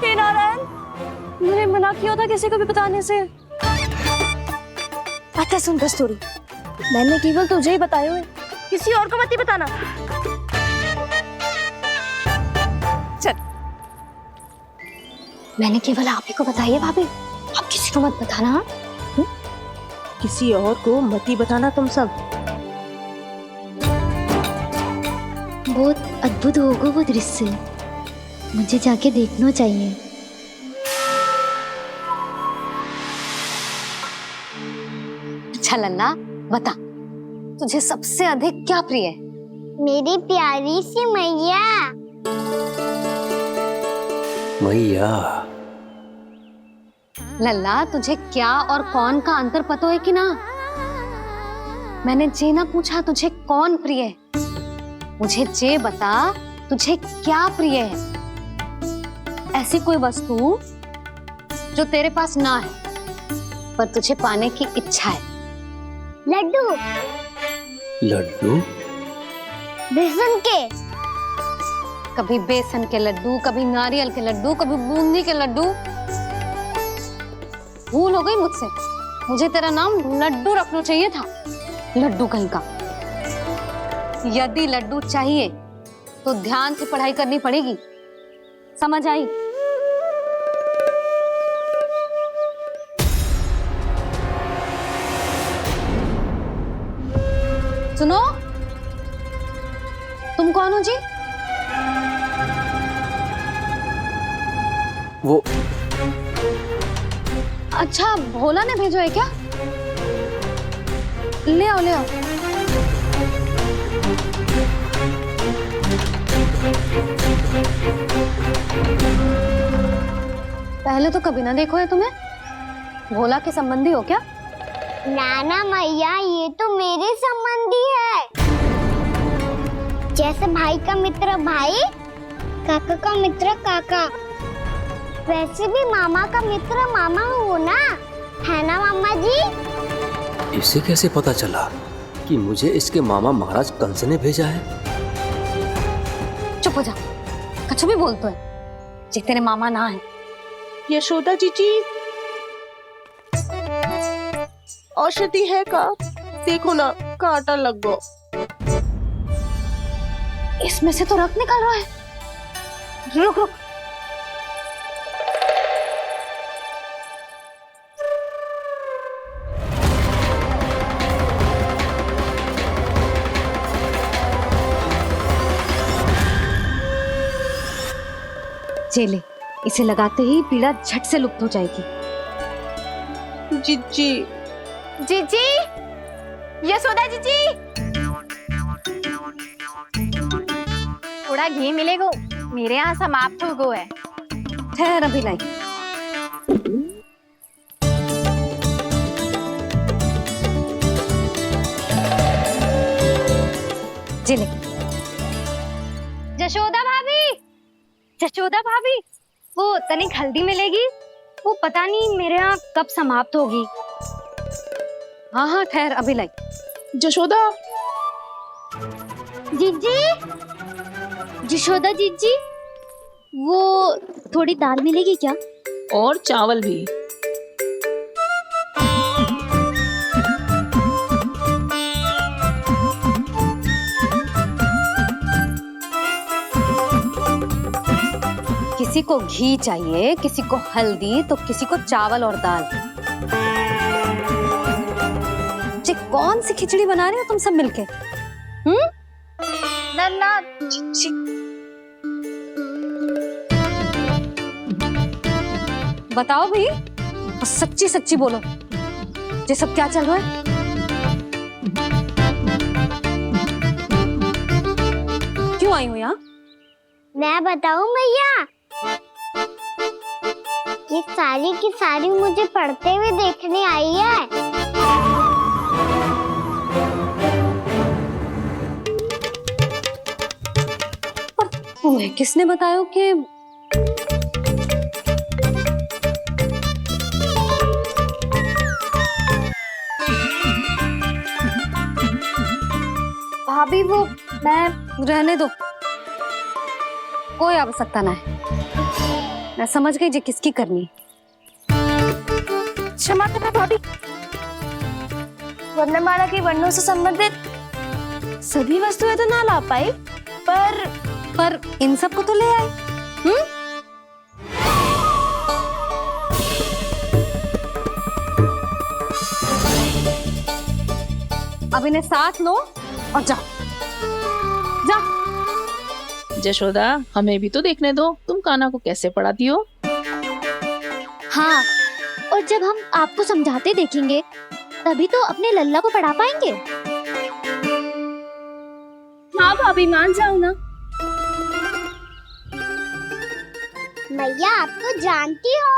हे नारायण, मैंने मना किया था किसी को भी बताने से। अच्छा सुन कस्तूरी, मैंने केवल तुझे ही बताए हुए, किसी और को मत ही बताना। मैंने केवल आप ही को बताई है भाभी, आप किसी को मत बताना। हाँ? किसी और को मत ही बताना तुम सब। बहुत अद्भुत होगा वो दृश्य, मुझे जाके देखना चाहिए। अच्छा लल्ला, बता तुझे सबसे अधिक क्या प्रिय है? मेरी प्यारी सी मैया। मैया। लल्ला, तुझे क्या और कौन का अंतर पता है कि ना? मैंने जे ना पूछा तुझे कौन प्रिय है, मुझे जे बता तुझे क्या प्रिय है। ऐसी कोई वस्तु जो तेरे पास ना है पर तुझे पाने की इच्छा है। लड्डू। लड्डू? बेसन के। कभी बेसन के लड्डू, कभी नारियल के लड्डू, कभी बूंदी के लड्डू। भूल हो गई मुझसे, मुझे तेरा नाम लड्डू रखना चाहिए था। लड्डू कहीं का। यदि लड्डू चाहिए तो ध्यान से पढ़ाई करनी पड़ेगी, समझ आई? सुनो, तुम कौन हो जी? वो अच्छा, भोला ने भेजो है क्या? ले आओ, ले आओ। पहले तो कभी ना देखो है तुम्हें। भोला के संबंधी हो क्या? नाना मैया, ये तो मेरे संबंधी है। जैसे भाई का मित्र भाई, काका का मित्र काका, वैसे भी मामा का मित्र मामा हो ना, है ना मामा जी? इसे कैसे पता चला कि मुझे इसके मामा महाराज कंस ने भेजा है? चुप हो जा, कछु भी बोलते है जे तेरे मामा ना है। यशोदा जीजी, औषधि है का? देखो ना, कांटा लग गो। इसमें से तो रक्त निकल रहा है। रुक रुक, चले, इसे लगाते ही पीड़ा झट से लुप्त हो जाएगी। जीजी, जीजी, यशोदा जीजी, थोड़ा घी मिलेगा? मेरे यहाँ समाप्त हो गया है। ठहर, अभी लाई। जिले। जशोदा भाभी, जशोदा भाभी, वो तनिक हल्दी मिलेगी? वो पता नहीं मेरे यहाँ कब समाप्त होगी। हाँ हाँ, ठहर, अभी लाई। जशोदा। जीजी, जशोदा जीजी, वो थोड़ी दाल मिलेगी क्या? और चावल भी। किसी को घी चाहिए, किसी को हल्दी, तो किसी को चावल और दाल। जी, कौन सी खिचड़ी बना रहे हो तुम सब मिलके? नन्ना, बताओ भाई, सच्ची सच्ची बोलो, ये सब क्या चल रहा है? क्यों आई हो यहाँ? मैं बताऊं भैया, ये सारी की सारी मुझे पढ़ते हुए देखने आई है। तुम्हें किसने बताया कि भाभी? वो मैं रहने दो, कोई आवश्यकता ना है। मैं समझ गई जी किसकी करनी। क्षमा करना भाभी, वर्णमाला के वर्णों से संबंधित सभी वस्तुएं तो ना ला पाई, पर इन सब को तो ले आए। अब इन्हें साथ लो और जाओ जा। जशोदा, हमें भी तो देखने दो तुम कान्हा को कैसे पढ़ाती हो। हाँ, और जब हम आपको समझाते देखेंगे तभी तो अपने लल्ला को पढ़ा पाएंगे। हाँ भाभी, मान जाओ ना। मैया, आप तो जानती हो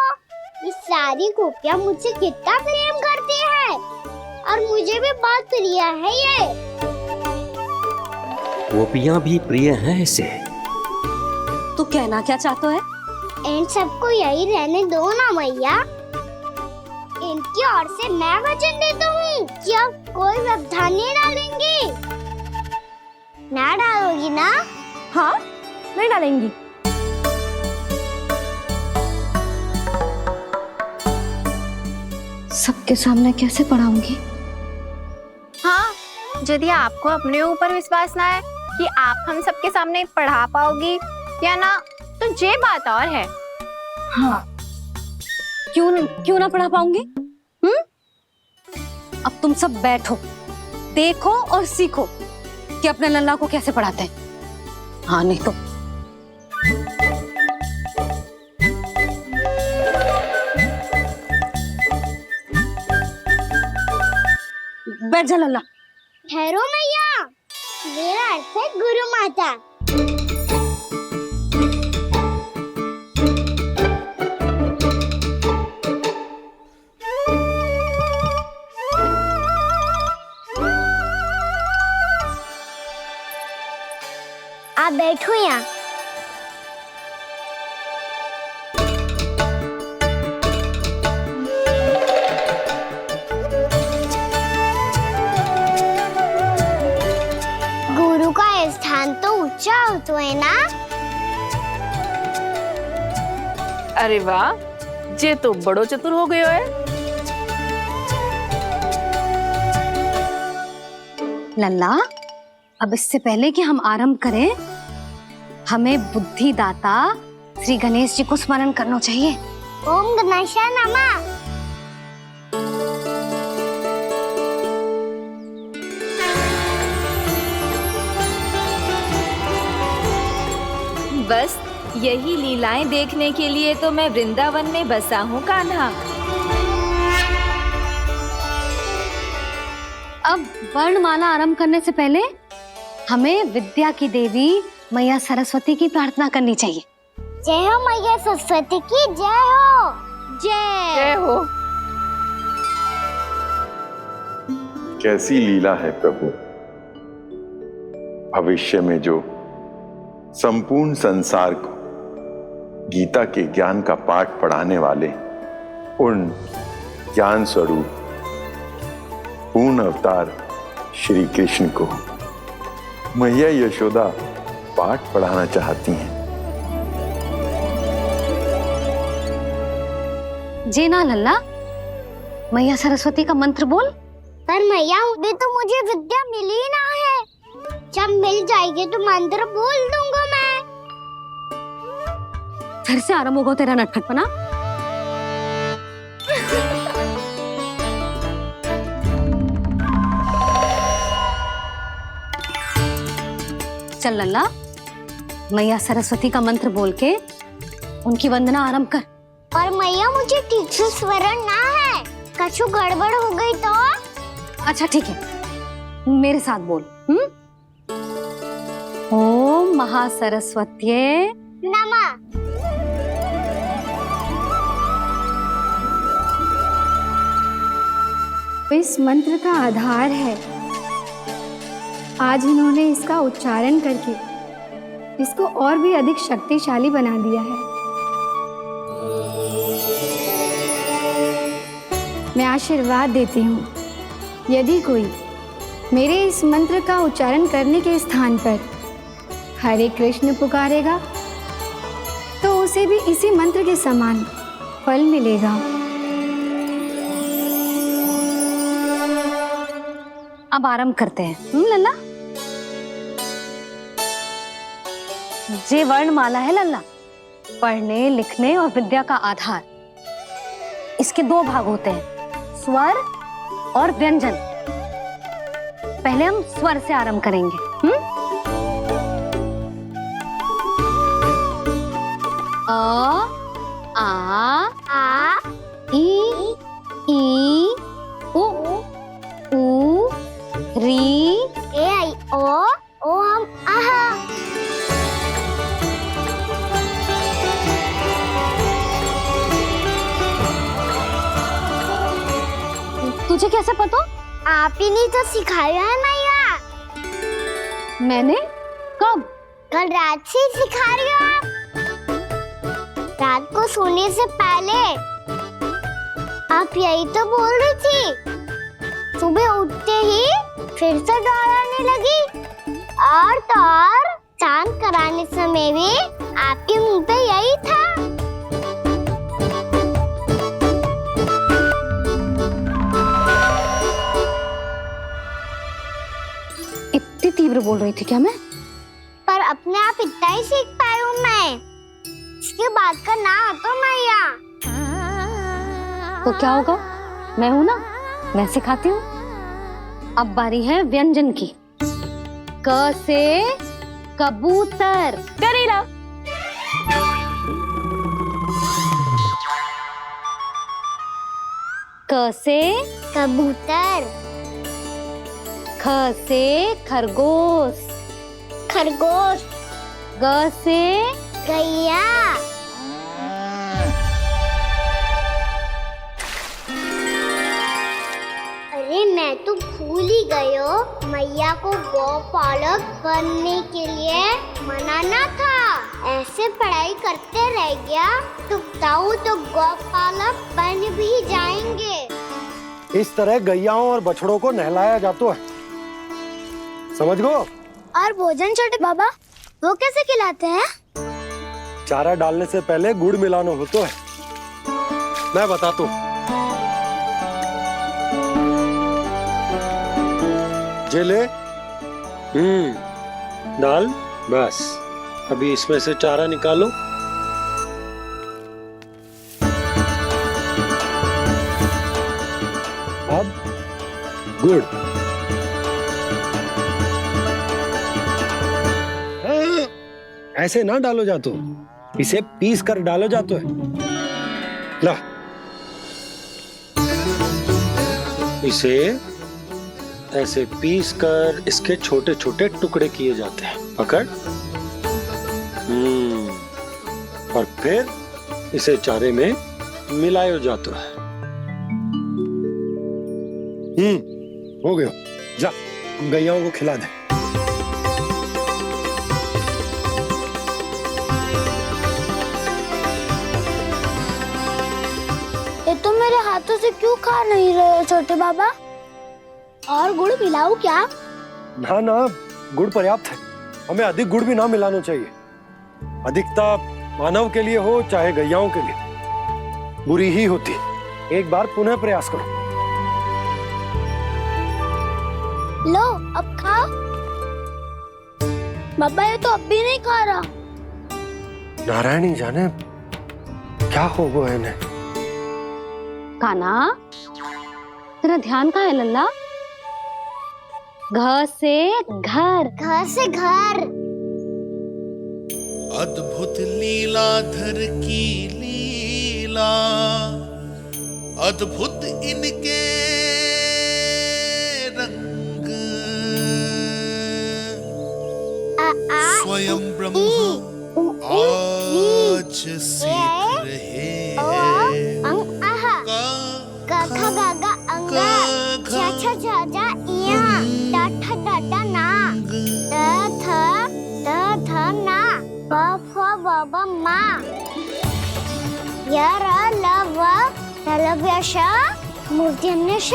ये सारी गोपियाँ मुझसे कितना प्रेम करती है और मुझे भी बहुत प्रिय है ये। गोपियाँ भी प्रिय हैं इसे। तू कहना क्या चाहता है? इन सबको यही रहने दो ना मैया। इनकी ओर से मैं वचन देता हूँ कि अब कोई व्यवधान नहीं डालेंगी। ना डालोगी ना? हाँ, नहीं डालेंगी। सबके सामने कैसे पढ़ाऊंगी? हाँ, यदि आपको अपने ऊपर विश्वास ना है कि आप हम सबके सामने पढ़ा पाओगी या ना, तो ये बात और है। हाँ, क्यों ना पढ़ा पाऊंगी? अब तुम सब बैठो, देखो और सीखो कि अपने लल्ला को कैसे पढ़ाते हैं। हाँ, नहीं तो बैठ जा लल्ला। ठहरो मैया, मेरा अर्थ है गुरु माता। आप बैठो यहाँ। गुरु का स्थान तो ऊंचा होता है ना? अरे वाह, जे तो बड़ो चतुर हो गयो है। लल्ला, अब इससे पहले कि हम आरंभ करें, हमें बुद्धिदाता श्री गणेश जी को स्मरण करना चाहिए। ओम गणेशाय नमः। बस यही लीलाएं देखने के लिए तो मैं वृंदावन में बसा हूँ कान्हा। अब वर्णमाला आरंभ करने से पहले हमें विद्या की देवी मैया सरस्वती की प्रार्थना करनी चाहिए। जय हो मैया सरस्वती की जय हो। जय हो। कैसी लीला है प्रभु। भविष्य में जो संपूर्ण संसार को गीता के ज्ञान का पाठ पढ़ाने वाले उन ज्ञान स्वरूप पूर्ण अवतार श्री कृष्ण को मैया यशोदा पाठ पढ़ाना चाहती हैं। जी ना लल्ला, मैया सरस्वती का मंत्र बोल। पर मैया, अभी तो मुझे विद्या मिली ना है। जब मिल जाएगी तो मंत्र बोल दूंगा मैं। फिर से आरंभ होगा तेरा नटखटपना। चल लल्ला, मैया सरस्वती का मंत्र बोल के उनकी वंदना आरंभ कर। पर मैया, मुझे ठीक से स्मरण ना है। कछु गड़बड़ हो गई तो? अच्छा ठीक है, मेरे साथ बोल। ओम महासरस्वत्ये नमः। इस मंत्र का आधार है। आज इन्होंने इसका उच्चारण करके इसको और भी अधिक शक्तिशाली बना दिया है। मैं आशीर्वाद देती हूँ, यदि कोई मेरे इस मंत्र का उच्चारण करने के स्थान पर हरे कृष्ण पुकारेगा तो उसे भी इसी मंत्र के समान फल मिलेगा। अब आरंभ करते हैं। लल्ला, जे वर्णमाला है लल्ला, पढ़ने लिखने और विद्या का आधार। इसके दो भाग होते हैं, स्वर और व्यंजन। पहले हम स्वर से आरंभ करेंगे। अ, आ, ई, उ, री, ए आई ओ हम आहा। तुझे कैसे पता? आप ही नहीं तो सिखाया है मैया। मैंने? कब? कल रात से सिखा रही हो आप। रात को सोने से पहले आप यही तो बोल रही थी। सुबह उठते ही फिर से डराने लगी, और तो और चांद कराने समय भी आपके मुंह पे यही था। इतनी तीव्र बोल रही थी क्या मैं? पर अपने आप इतना ही सीख पाई हूँ मैं। इसके बाद का ना तो मैया। तो क्या होगा? मैं हूं ना, मैं सिखाती हूँ। अब बारी है व्यंजन की। क से कबूतर। करेला। क से कबूतर। ख से खरगोश। खरगोश। ग से गैया। अरे मैं तो भूल ही गई हूँ, मैया को गौपालक बनने के लिए मनाना था। ऐसे पढ़ाई करते रह गया तो ताऊ तो गौपालक बन भी जाएंगे। इस तरह गैयाओं और बछड़ों को नहलाया जाता है, समझ गो? और भोजन छोटे बाबा वो कैसे खिलाते हैं? चारा डालने से पहले गुड़ मिलाना होता है। मैं बताता हूँ। जे ले, डाल, बस। अभी इसमें से चारा निकालो। अब गुड़। ऐसे ना डालो जातो, इसे पीस कर डालो जातो है। ला, इसे ऐसे पीस कर इसके छोटे छोटे टुकड़े किए जाते हैं। पकड़। और फिर इसे चारे में मिलाया जाता है। हो गया। जा, गैयाओं को खिला दे। ये तो मेरे हाथों से क्यों खा नहीं रहे हो छोटे बाबा? और गुड़ मिलाऊं क्या? ना ना, गुड़ पर्याप्त है। हमें अधिक गुड़ भी ना मिलाना चाहिए। अधिकता मानव के लिए हो चाहे गैयाओं के लिए बुरी ही होती। एक बार पुनः प्रयास करो। लो, अब खाओ। बाबा ये तो अब भी नहीं खा रहा। नारायणी जाने क्या हो गया है इन्हें। काना, तेरा ध्यान कहाँ है लल्ला? घ से घर। घर से घर। अद्भुत लीलाधर की लीला, अद्भुत इनके रंग, स्वयं ब्रह्मा आज सीख रहे हैं। गा गा गा अंगा, छा छा छा जा इया, डा ठा डा डा ना, द थ ना, ब फ ब ब मा, य र ल व ललव्य श, मूर्धन्य श,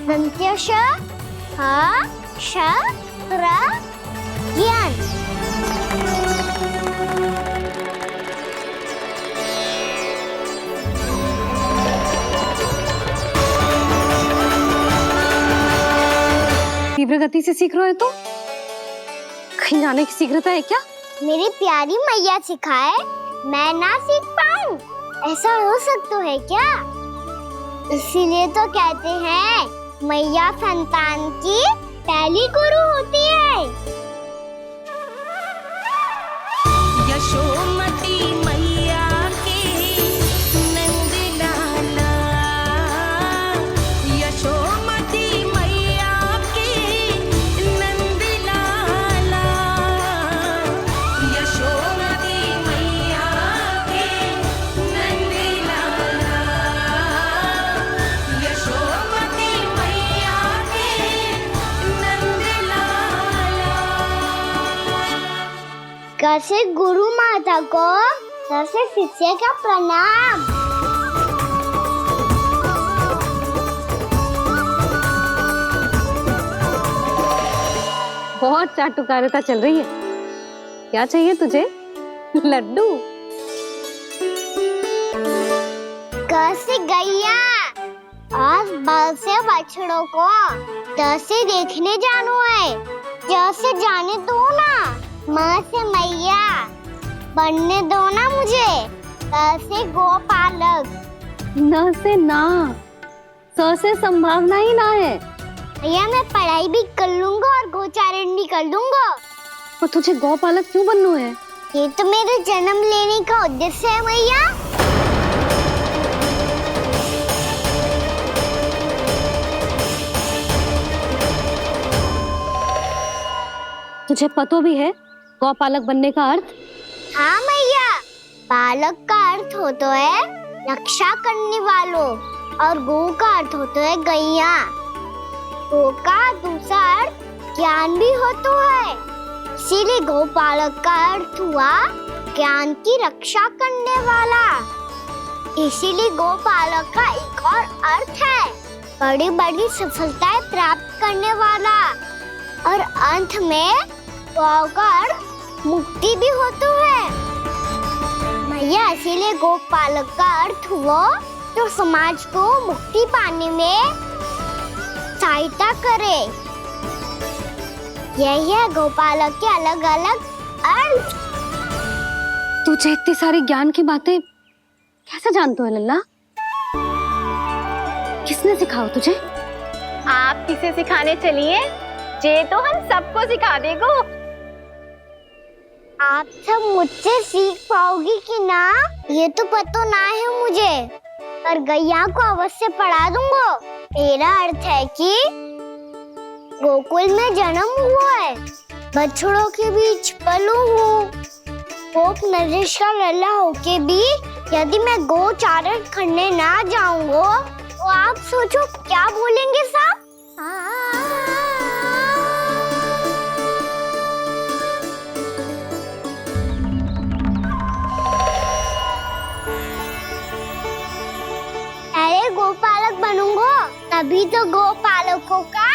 दन्त्य श, ह श र ज्ञान। तीव्र गति से सीख रहे हो तो कहीं जाने की शीघ्रता है क्या? मेरी प्यारी मैया सिखाए, मैं ना सीख पाऊं, ऐसा हो सकता है क्या? इसीलिए तो कहते हैं मैया संतान की पहली गुरु होती है। यशोमती मैया की नंद लाला, यशोमती मैया की नंद लाला, यशोमती मैया की नंद लाला, यशोमती मैया की नंद लाला। कैसे गुरु माता को कैसे शिष्य का प्रणाम। बहुत चाटुकारिता चल रही है। क्या चाहिए तुझे? लड्डू? कैसे गैया आज बल से बछड़ों को कैसे देखने जानो है। जैसे जाने दो ना, माँ से मैया बनने दो ना मुझे। कैसे गोपालक। न से ना, स से संभावना ही ना है। भैया मैं पढ़ाई भी कर लूंगा और गोचारण भी कर दूंगा। और तुझे गौपालक क्यों बनना है? ये तो मेरे जन्म लेने का उद्देश्य है भैया। तुझे पता भी है गौपालक बनने का अर्थ? हाँ भैया, पालक का अर्थ होता है रक्षा करने वालों और गो का अर्थ होता है गैया। गो का दूसरा अर्थ ज्ञान भी होता है, इसीलिए गोपालक का अर्थ हुआ ज्ञान की रक्षा करने वाला। इसीलिए गोपालक का एक और अर्थ है बड़ी बड़ी सफलताएं प्राप्त करने वाला। और अंत में गौ का अर्थ मुक्ति भी होता है भैया। इसीलिए गोपालक का अर्थ हुआ जो समाज को मुक्ति पाने में सहायता करे। यही है गोपालक के अलग अलग अर्थ। तुझे इतनी सारी ज्ञान की बातें कैसे जानते हो लल्ला? किसने सिखाओ तुझे? आप किसे सिखाने चलिए? जे तो हम सबको सिखा देगो। आप सब मुझसे सीख पाओगी कि ना ये तो पता ना है मुझे, पर गैया को अवश्य पढ़ा दूंगा। मेरा अर्थ है कि गोकुल में जन्म हुआ है, बछड़ों के बीच पलू हूँ। गोप नरेश का लल्ला होके भी यदि मैं गोचारण करने ना जाऊंगा तो आप सोचो क्या बोलेंगे साहब? अरे गोपालक बनूंगा तभी तो गोपालकों का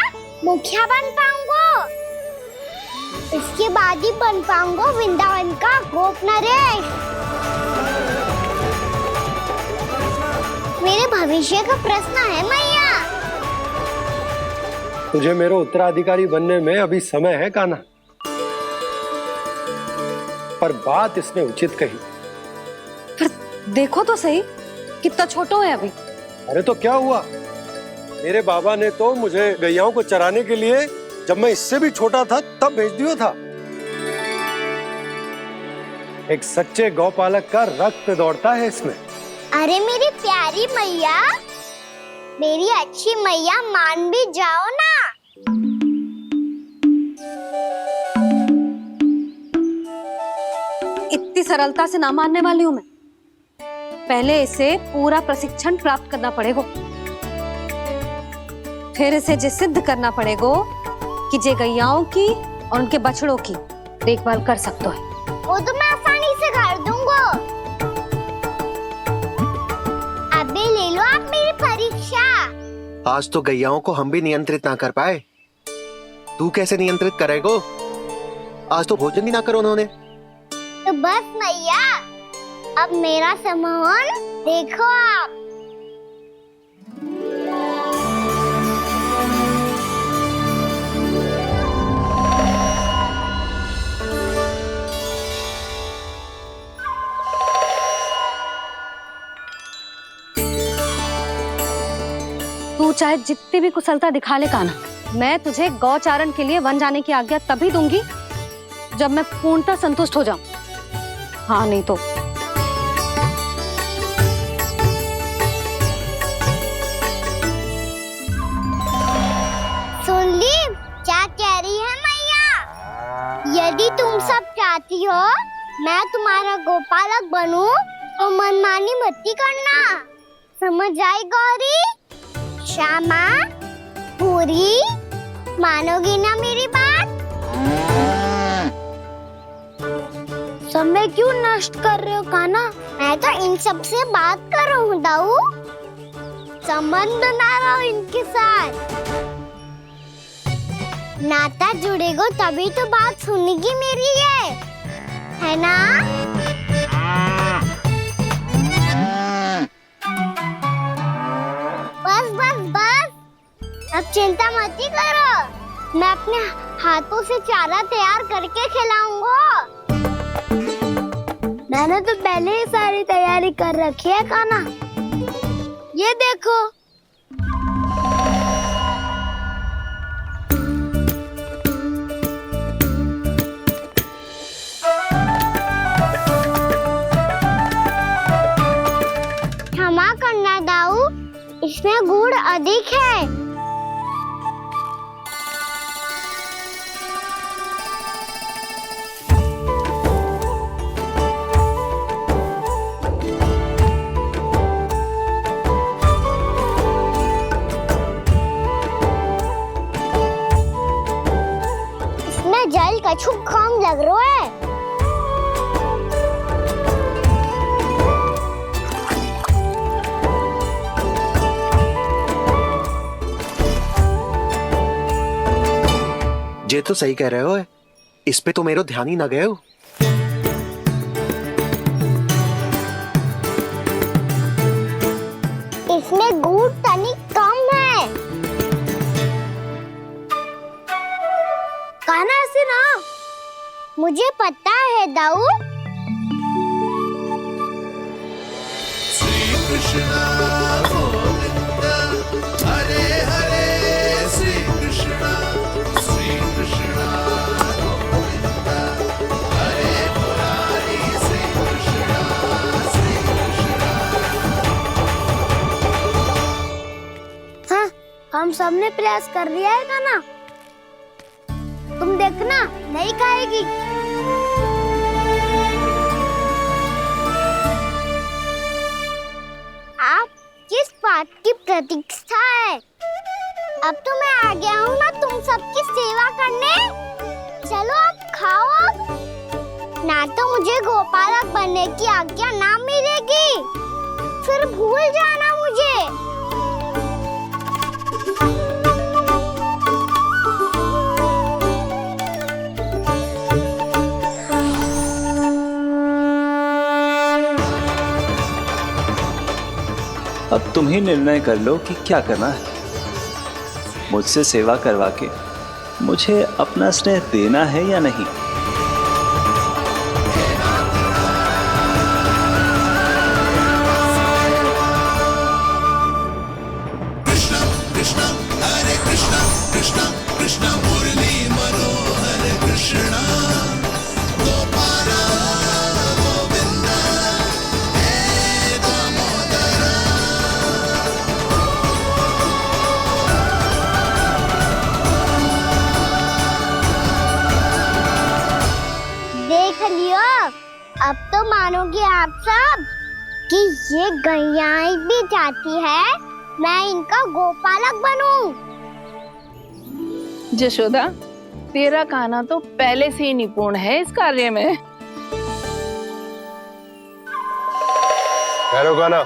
मुखिया बन पाऊंगा। इसके बाद ही बन पाऊंगा वृंदावन का गोप नरेश। मेरे भविष्य का प्रश्न है मैया। तुझे मेरा उत्तराधिकारी बनने में अभी समय है कान्हा, पर बात इसने उचित कही। पर देखो तो सही कितना छोटो है अभी। अरे तो क्या हुआ, मेरे बाबा ने तो मुझे गैयाओं को चराने के लिए जब मैं इससे भी छोटा था तब भेज दिया था। एक सच्चे गौपालक का रक्त दौड़ता है इसमें। अरे मेरी प्यारी मैया, मेरी अच्छी मैया, मान भी जाओ ना। इतनी सरलता से ना मानने वाली हूँ मैं। पहले इसे पूरा प्रशिक्षण प्राप्त करना पड़ेगा, फिर इसे जे सिद्ध करना पड़ेगा कि जे गैयाओं की और उनके बछड़ों की देखभाल कर सकते है। वो तो मैं आसानी से कर दूंगा। अबे ले लो आप मेरी परीक्षा। आज तो गैयाओं को हम भी नियंत्रित ना कर पाए, तू कैसे नियंत्रित करेगो? आज तो भोजन भी ना करो उन्होंने। तो बस मैया, अब मेरा सम्मान देखो आप। तू चाहे जितनी भी कुशलता दिखा ले कान्हा, मैं तुझे गौचारण के लिए वन जाने की आज्ञा तभी दूंगी जब मैं पूर्णतः संतुष्ट हो जाऊं। हाँ नहीं तो सुन ली क्या कह रही है मैया? यदि तुम सब चाहती हो मैं तुम्हारा गोपालक बनूं तो मनमानी मत करना, समझ आई गौरी? श्यामा, पूरी, मानोगी ना मेरी बात? समय क्यों नष्ट कर रहे हो कान्हा? मैं तो इन सब से बात कर रहा हूँ दाऊ, संबंध बना रहा हूँ इनके साथ। नाता जुड़ेगा तभी तो बात सुनेगी मेरी है ना? बस बस बस, अब चिंता मत ही करो, मैं अपने हाथों से चारा तैयार करके खिलाऊंगा। मैंने तो पहले ही सारी तैयारी कर रखी है कान्हा, ये देखो। क्षमा करना दाऊ, इसमें गुड़ अधिक है। इसमें जल कछु कम लग रहा है। ये तो सही कह रहे हो, इस पे तो मेरो ध्यान ही ना गए हो। इसमें गुड़ तनिक कम है। कान्हा ऐसे ना, मुझे पता है दाऊ। श्री कृष्ण गोविंद हरे हरे, श्री कृष्ण गोविंद हरे मुरारी, श्री कृष्ण हाँ, हम सबने प्रयास कर लिया है कान्हा, तुम देखना नहीं खाएगी। आप किस बात की प्रतीक्षा है? अब तो मैं आ गया हूँ ना तुम सबकी सेवा करने, चलो अब खाओ अब। ना तो मुझे गोपालक बनने की आज्ञा ना मिलेगी, फिर भूल जाना मुझे। अब तुम ही निर्णय कर लो कि क्या करना है। मुझसे सेवा करवा के मुझे अपना स्नेह देना है या नहीं। कृष्ण कृष्ण हरे कृष्ण कृष्ण कृष्ण मुरली मनोहर कृष्ण गोपाल गोविंद हे दामोदर। देख लियो, अब तो मानोगे आप सब कि ये गैयाएं भी चाहती है मैं इनका गोपालक बनूं। जशोदा, तेरा कान्हा तो पहले से ही निपुण है इस कार्य में। खैर गाना,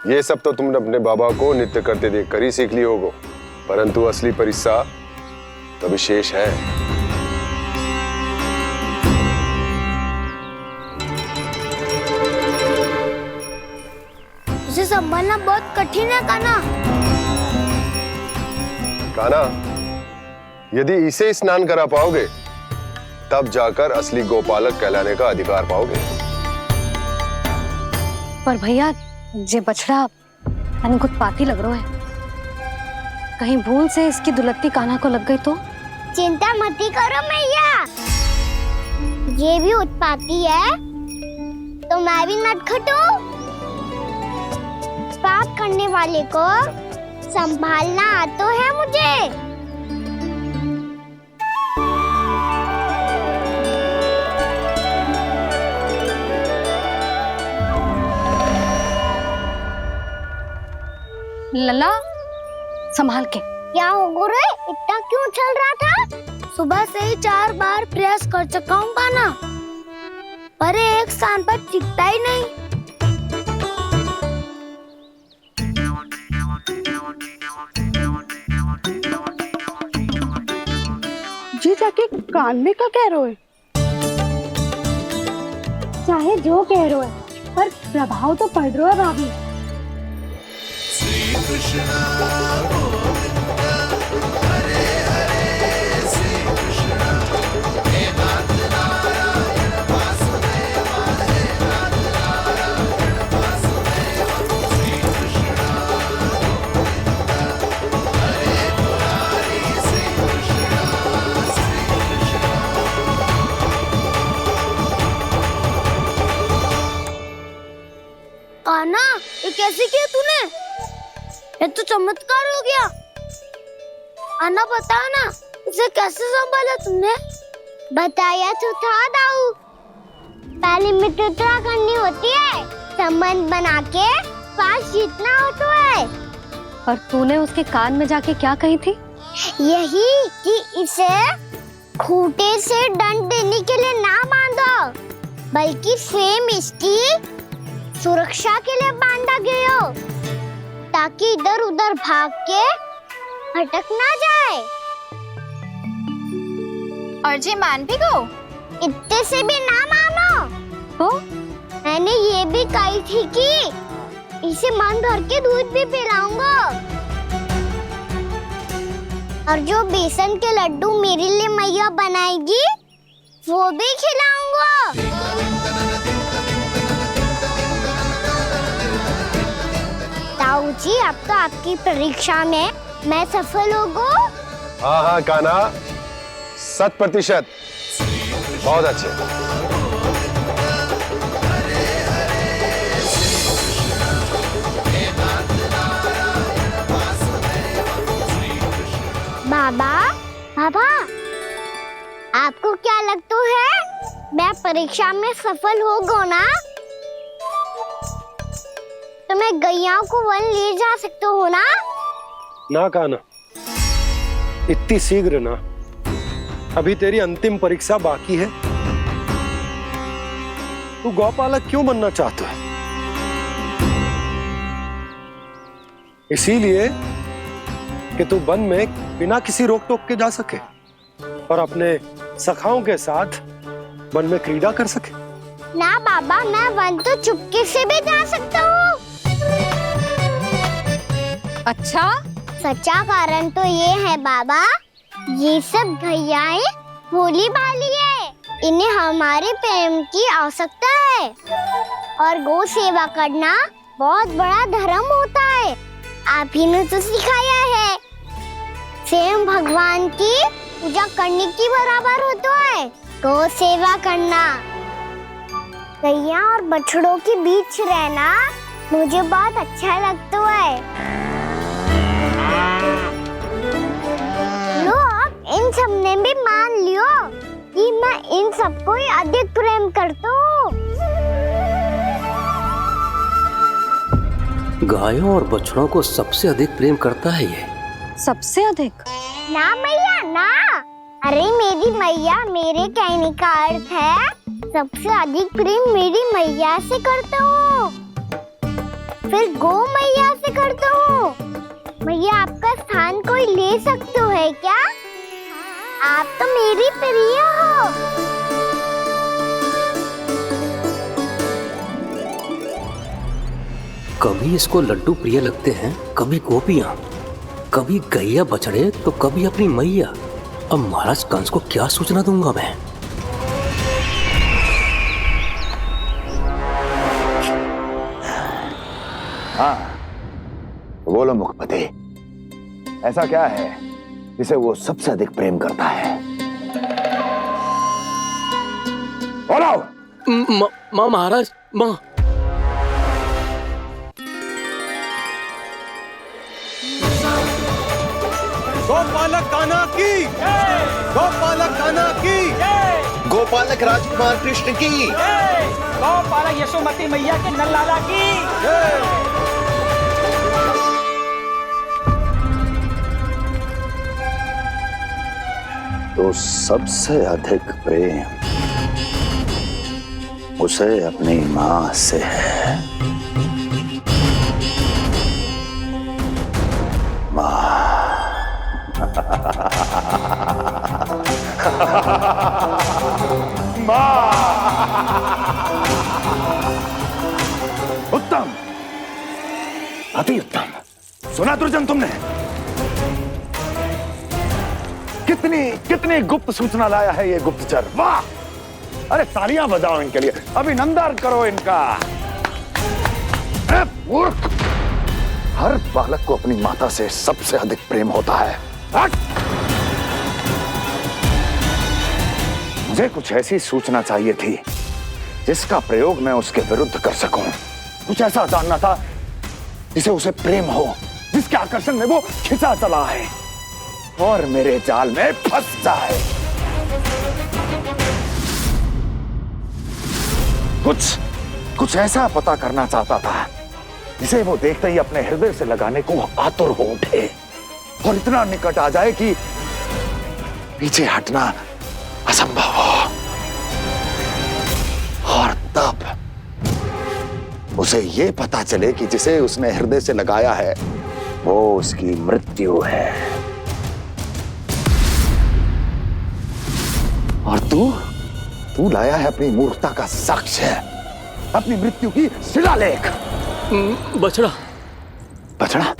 ये सब तो तुमने अपने बाबा को नृत्य करते देख कर ही सीख ली होगो, परंतु असली परिस्सा तो विशेष है। इसे संभालना बहुत कठिन है कान्हा। कान्हा, यदि इसे स्नान करा पाओगे तब जाकर असली गोपालक कहलाने का अधिकार पाओगे। पर भैया, ये बछड़ा कुछ पाती लग रहा है। कहीं भूल से इसकी दुलत्ती कान्हा को लग गई तो? चिंता मत करो मैया, ये भी उत्पाती है तो मैं भी नटखट हूँ। पाप करने वाले को संभालना आता है मुझे। लला संभाल के। क्या हो गुरु, इतना क्यों चल रहा था? सुबह से ही 4 बार प्रयास कर चुका हूँ कान्हा, पर एक स्थान पर टिकता ही नहीं। जी जाके कान में क्या कह रहे हो? चाहे जो कह रहे हो पर प्रभाव तो पड़ रहा है भाभी। श्री कृष्णा गोविंद हरे हरे, श्री कृष्णा हे नाथ नारायण वासुदेवा, हे नाथ नारायण वासुदेवा, श्री कृष्णा गोविंद हरे मुरारी, श्री कृष्णा श्री कृष्णा। कान्हा, ये कैसे किया तूने? ये तो चमत्कार हो गया। आना बताओ ना, इसे कैसे संभाला तुमने? बताया तो था दाऊ, पहले मित्रता करनी होती है, संबंध बना के पास जीतना होता है। पर तूने उसके कान में जाके क्या कही थी? यही कि इसे खूंटे से दंड देने के लिए ना बांधो, बल्कि स्वयं इसकी सुरक्षा के लिए बांधा गया हो, ताकि इधर उधर भाग के भटक ना जाए। और जी मान भी गो? इतने से भी ना मानो तो? मैंने ये भी कही थी कि इसे मन भर के दूध भी पिलाऊंगा, और जो बेसन के लड्डू मेरे लिए मैया बनाएगी वो भी खिलाऊंगा। ताऊ जी, अब तो आपकी परीक्षा में मैं सफल होगा। हाँ हाँ कान्हा, 100%। बहुत अच्छे। बाबा, बाबा, आपको क्या लगता है मैं परीक्षा में सफल होगा ना? तो मैं गैया को वन ले जा सकता हूँ ना? ना कान्हा, इतनी शीघ्र ना, अभी तेरी अंतिम परीक्षा बाकी है। तू गौपालक क्यों बनना चाहता है? इसीलिए कि तू वन में बिना किसी रोक टोक के जा सके और अपने सखाओं के साथ वन में क्रीड़ा कर सके। ना बाबा, मैं वन तो चुपके से भी जा सकता हूँ। अच्छा? सच्चा कारण तो ये है बाबा, ये सब भैयाएं भोली भाली है, इन्हें हमारे प्रेम की आवश्यकता है, और गौ सेवा करना बहुत बड़ा धर्म होता है। आप ही ने तो सिखाया है, स्वयं भगवान की पूजा करने की बराबर होता है गौ सेवा करना। गैया और बछड़ों के बीच रहना मुझे बहुत अच्छा लगता है। लो, अब इन सब ने भी मान लियो कि मैं इन सबको ही अधिक प्रेम करता हूँ। गायों और बछड़ों को सबसे अधिक प्रेम करता है ये। सबसे अधिक? ना मैया ना, अरे मेरी मैया, मेरे कहने का अर्थ है सबसे अधिक प्रेम मेरी मैया से करता हूँ, फिर गौ मैया से करता हूँ। मैया, आपका स्थान कोई ले सकते है क्या? आप तो मेरी प्रिय हो। कभी इसको लड्डू प्रिय लगते हैं, कभी गोपियां, कभी गैया बछड़े, तो कभी अपनी मैया। अब महाराज कंस को क्या सूचना दूंगा मैं? हाँ, बोलो मुखपति, ऐसा क्या है जिसे वो सबसे अधिक प्रेम करता है? बोलो। माँ महाराज, माँ। गोपालक कान्हा की, गोपालक कान्हा की, गोपालक राजकुमार कृष्ण की, गौपालक यशोमती मैया के नललाला की। तो सबसे अधिक प्रेम उसे अपनी मां से है। उत्तम, अति उत्तम। सुना दुर्जन तुमने? कितनी कितनी गुप्त सूचना लाया है ये गुप्तचर। वाह! अरे तालियां बजाओ इनके लिए, अभिनंदन करो इनका। मूर्ख! हर बालक को अपनी माता से सबसे अधिक प्रेम होता है। मुझे कुछ ऐसी सूचना चाहिए थी जिसका प्रयोग मैं उसके विरुद्ध कर सकूं। कुछ ऐसा जानना था जिसे उसे प्रेम हो, जिसके आकर्षण में वो खिंचा चला है और मेरे जाल में फंस जाए। कुछ ऐसा पता करना चाहता था जिसे वो देखते ही अपने हृदय से लगाने को आतुर हो उठे और इतना निकट आ जाए कि पीछे हटना असंभव हो। और तब उसे ये पता चले कि जिसे उसने हृदय से लगाया है वो उसकी मृत्यु है। और तू लाया है अपनी मूर्खता का साक्ष्य, अपनी मृत्यु की शिलालेख। बछड़ा। बछड़ा?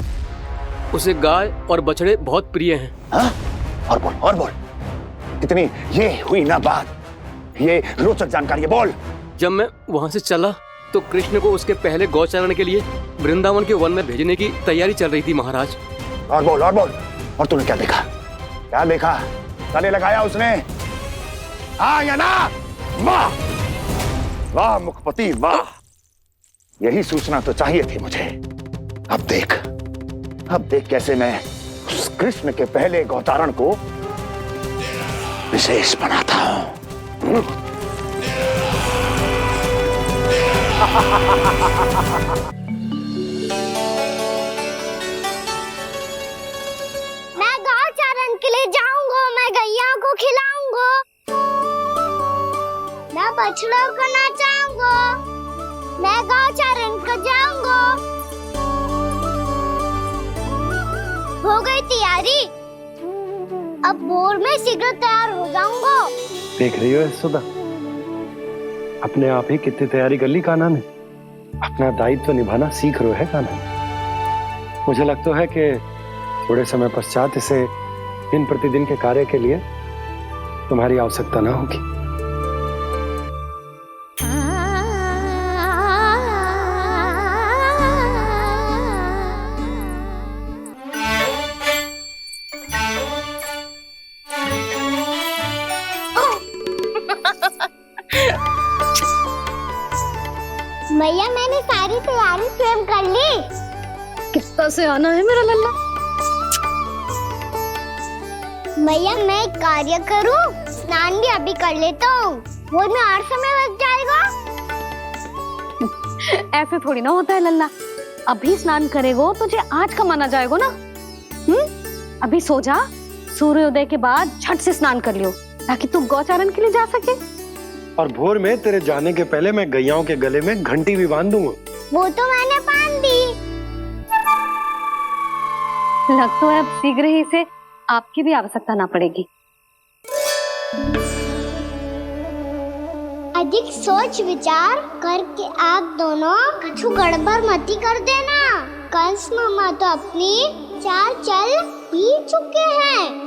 उसे गाय और बछड़े बहुत प्रिय हैं। हाँ? और बोल। कितनी ये हुई ना बात, ये रोचक जानकारी बोल। जब मैं वहां से चला तो कृष्ण को उसके पहले गौचारण के लिए वृंदावन के वन में भेजने की तैयारी चल रही थी महाराज। और बोल। और तूने क्या देखा? गले लगाया उसने? हाँ या ना? वाह वाह मुखपति वाह, यही सूचना तो चाहिए थी मुझे। अब देख कैसे मैं उस कृष्ण के पहले गौतारण को विशेष बनाता हूं। मैं गौचारण के लिए जाऊंगा, मैं गैया को खिलाऊंगा, मैं बछड़ों को नचाऊंगा, मैं गौचारण को जाऊंगा। हो गई तैयारी, अब भोर में शीघ्र तैयार हो जाऊंगा। देख रही हो यशोदा, अपने आप ही कितनी तैयारी कर ली कान्हा ने। अपना दायित्व निभाना सीख रहे है कान्हा। मुझे लगता है कि थोड़े समय पश्चात इसे दिन प्रतिदिन के कार्य के लिए तुम्हारी आवश्यकता ना होगी। मैया मैंने सारी तैयारी स्वयं कर ली। कितना से आना है मेरा लल्ला? मैया मैं एक कार्य करूं, स्नान भी अभी कर लेता हूँ, वो में और समय लग जाएगा। ऐसे थोड़ी ना होता है लल्ला, अभी स्नान करेगो तुझे आज का माना जाएगा ना। अभी सो जा, सूर्योदय के बाद झट से स्नान कर लियो ताकि तू गौचारण के लिए जा सके। और भोर में तेरे जाने के पहले मैं गैयाओं के गले में घंटी भी बांध दूंगा। वो तो मैंने बांध दी। लग तो है अब शीघ्र ही से आपकी भी आवश्यकता ना पड़ेगी। अधिक सोच विचार करके आप दोनों कछु गड़बड़ मती कर देना। कंस मामा तो अपनी चाल चल भी चुके हैं।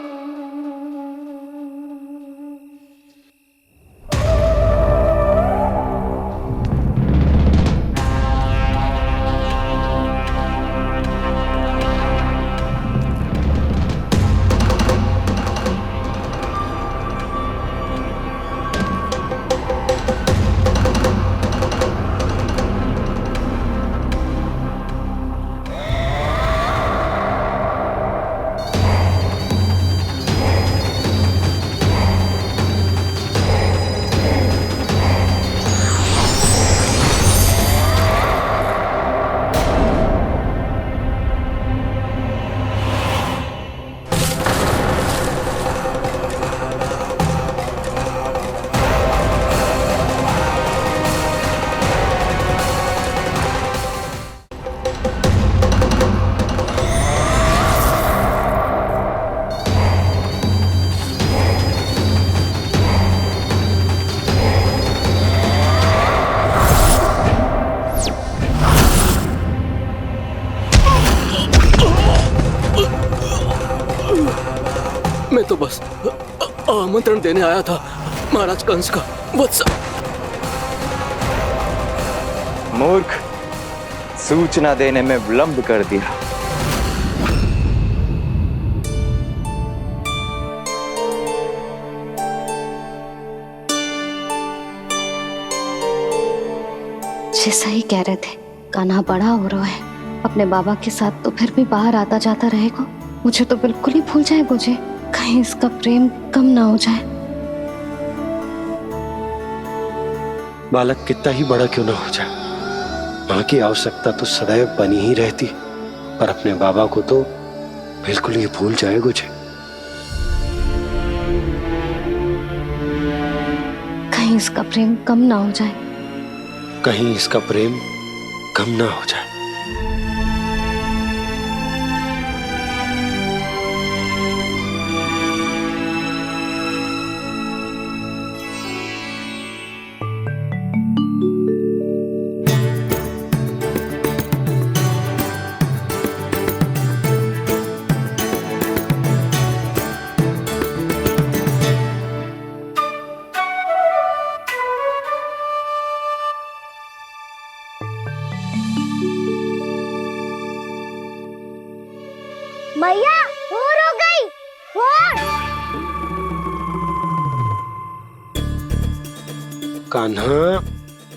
बस आमंत्रण देने आया था महाराज कंस का वत्स। मूर्ख, सूचना देने में विलंब कर दिया। जैसा ही कह रहे थे, कान्हा बड़ा हो रहा है, अपने बाबा के साथ तो फिर भी बाहर आता जाता रहेगा। मुझे तो बिल्कुल ही भूल जाए मुझे, कहीं इसका प्रेम कम ना हो जाए। बालक कितना ही बड़ा क्यों ना हो जाए, माँ की आवश्यकता तो सदैव बनी ही रहती, पर अपने बाबा को तो बिल्कुल ही भूल जाए मुझे। कहीं इसका प्रेम कम ना हो जाए, कहीं इसका प्रेम कम ना हो जाए। मैया भोर हो गई, भोर। कान्हा,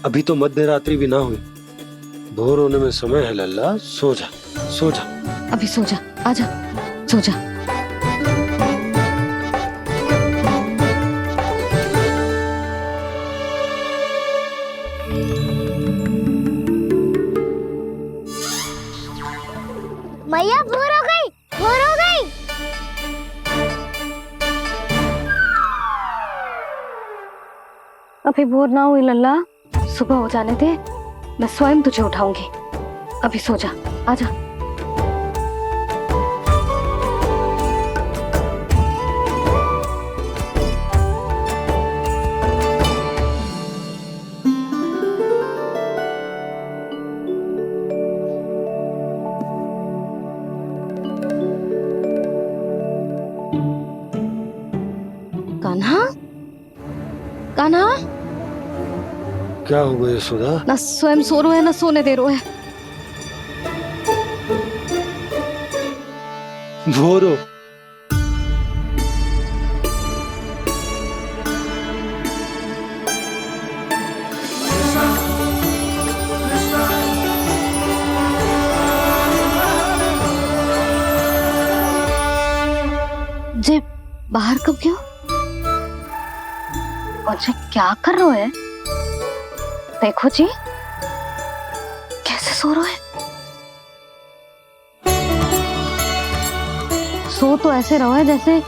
अभी तो मध्य रात्रि भी ना हुई, भोर होने में समय है लल्ला, सो जा सो जा। अभी सो जा, आजा सो जा। मैया भोर हो गई, भोर हो गई। अभी भोर ना हुई लल्ला, सुबह हो जाने दे, मैं स्वयं तुझे उठाऊंगी। अभी सो जा, आजा। कान्हा, कान्हा, क्या हो गया यशोदा? ना स्वयं सो रहे है ना सोने दे रहे है। भोरो, जे बाहर कब क्यों? और जे क्या कर रहे है? देखो जी, कैसे सो रहे हैं। सो तो ऐसे रहो है जैसे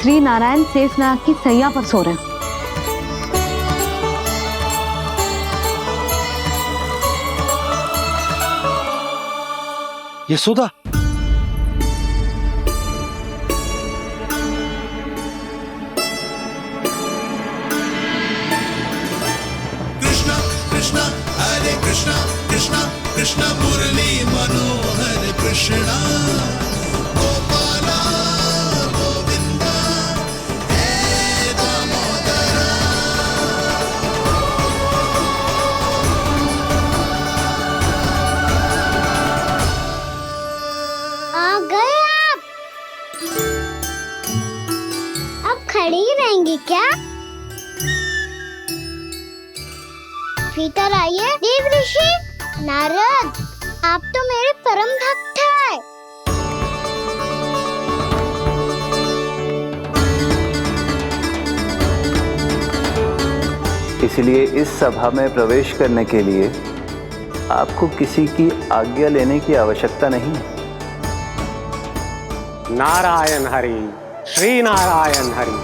श्री नारायण शेषनाग की सैया पर सो रहे हैं। यशोदा, कृष्णा कृष्णा हरे कृष्णा कृष्णा कृष्णा मुरली मनोहर कृष्णा गोपाला गोविंदा हे दामोदरा। आ गए आप। अब खड़ी ही रहेंगी क्या? भीतर आइए देव ऋषि। नारद, आप तो मेरे परम भक्त हैं। इसलिए इस सभा में प्रवेश करने के लिए आपको किसी की आज्ञा लेने की आवश्यकता नहीं है। नारायण हरि, श्री नारायण हरि।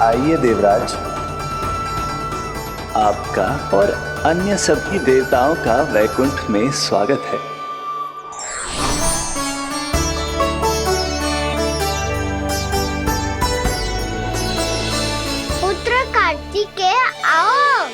आइए देवराज, आपका और अन्य सभी देवताओं का वैकुंठ में स्वागत है। पुत्र कार्तिकेय आओ।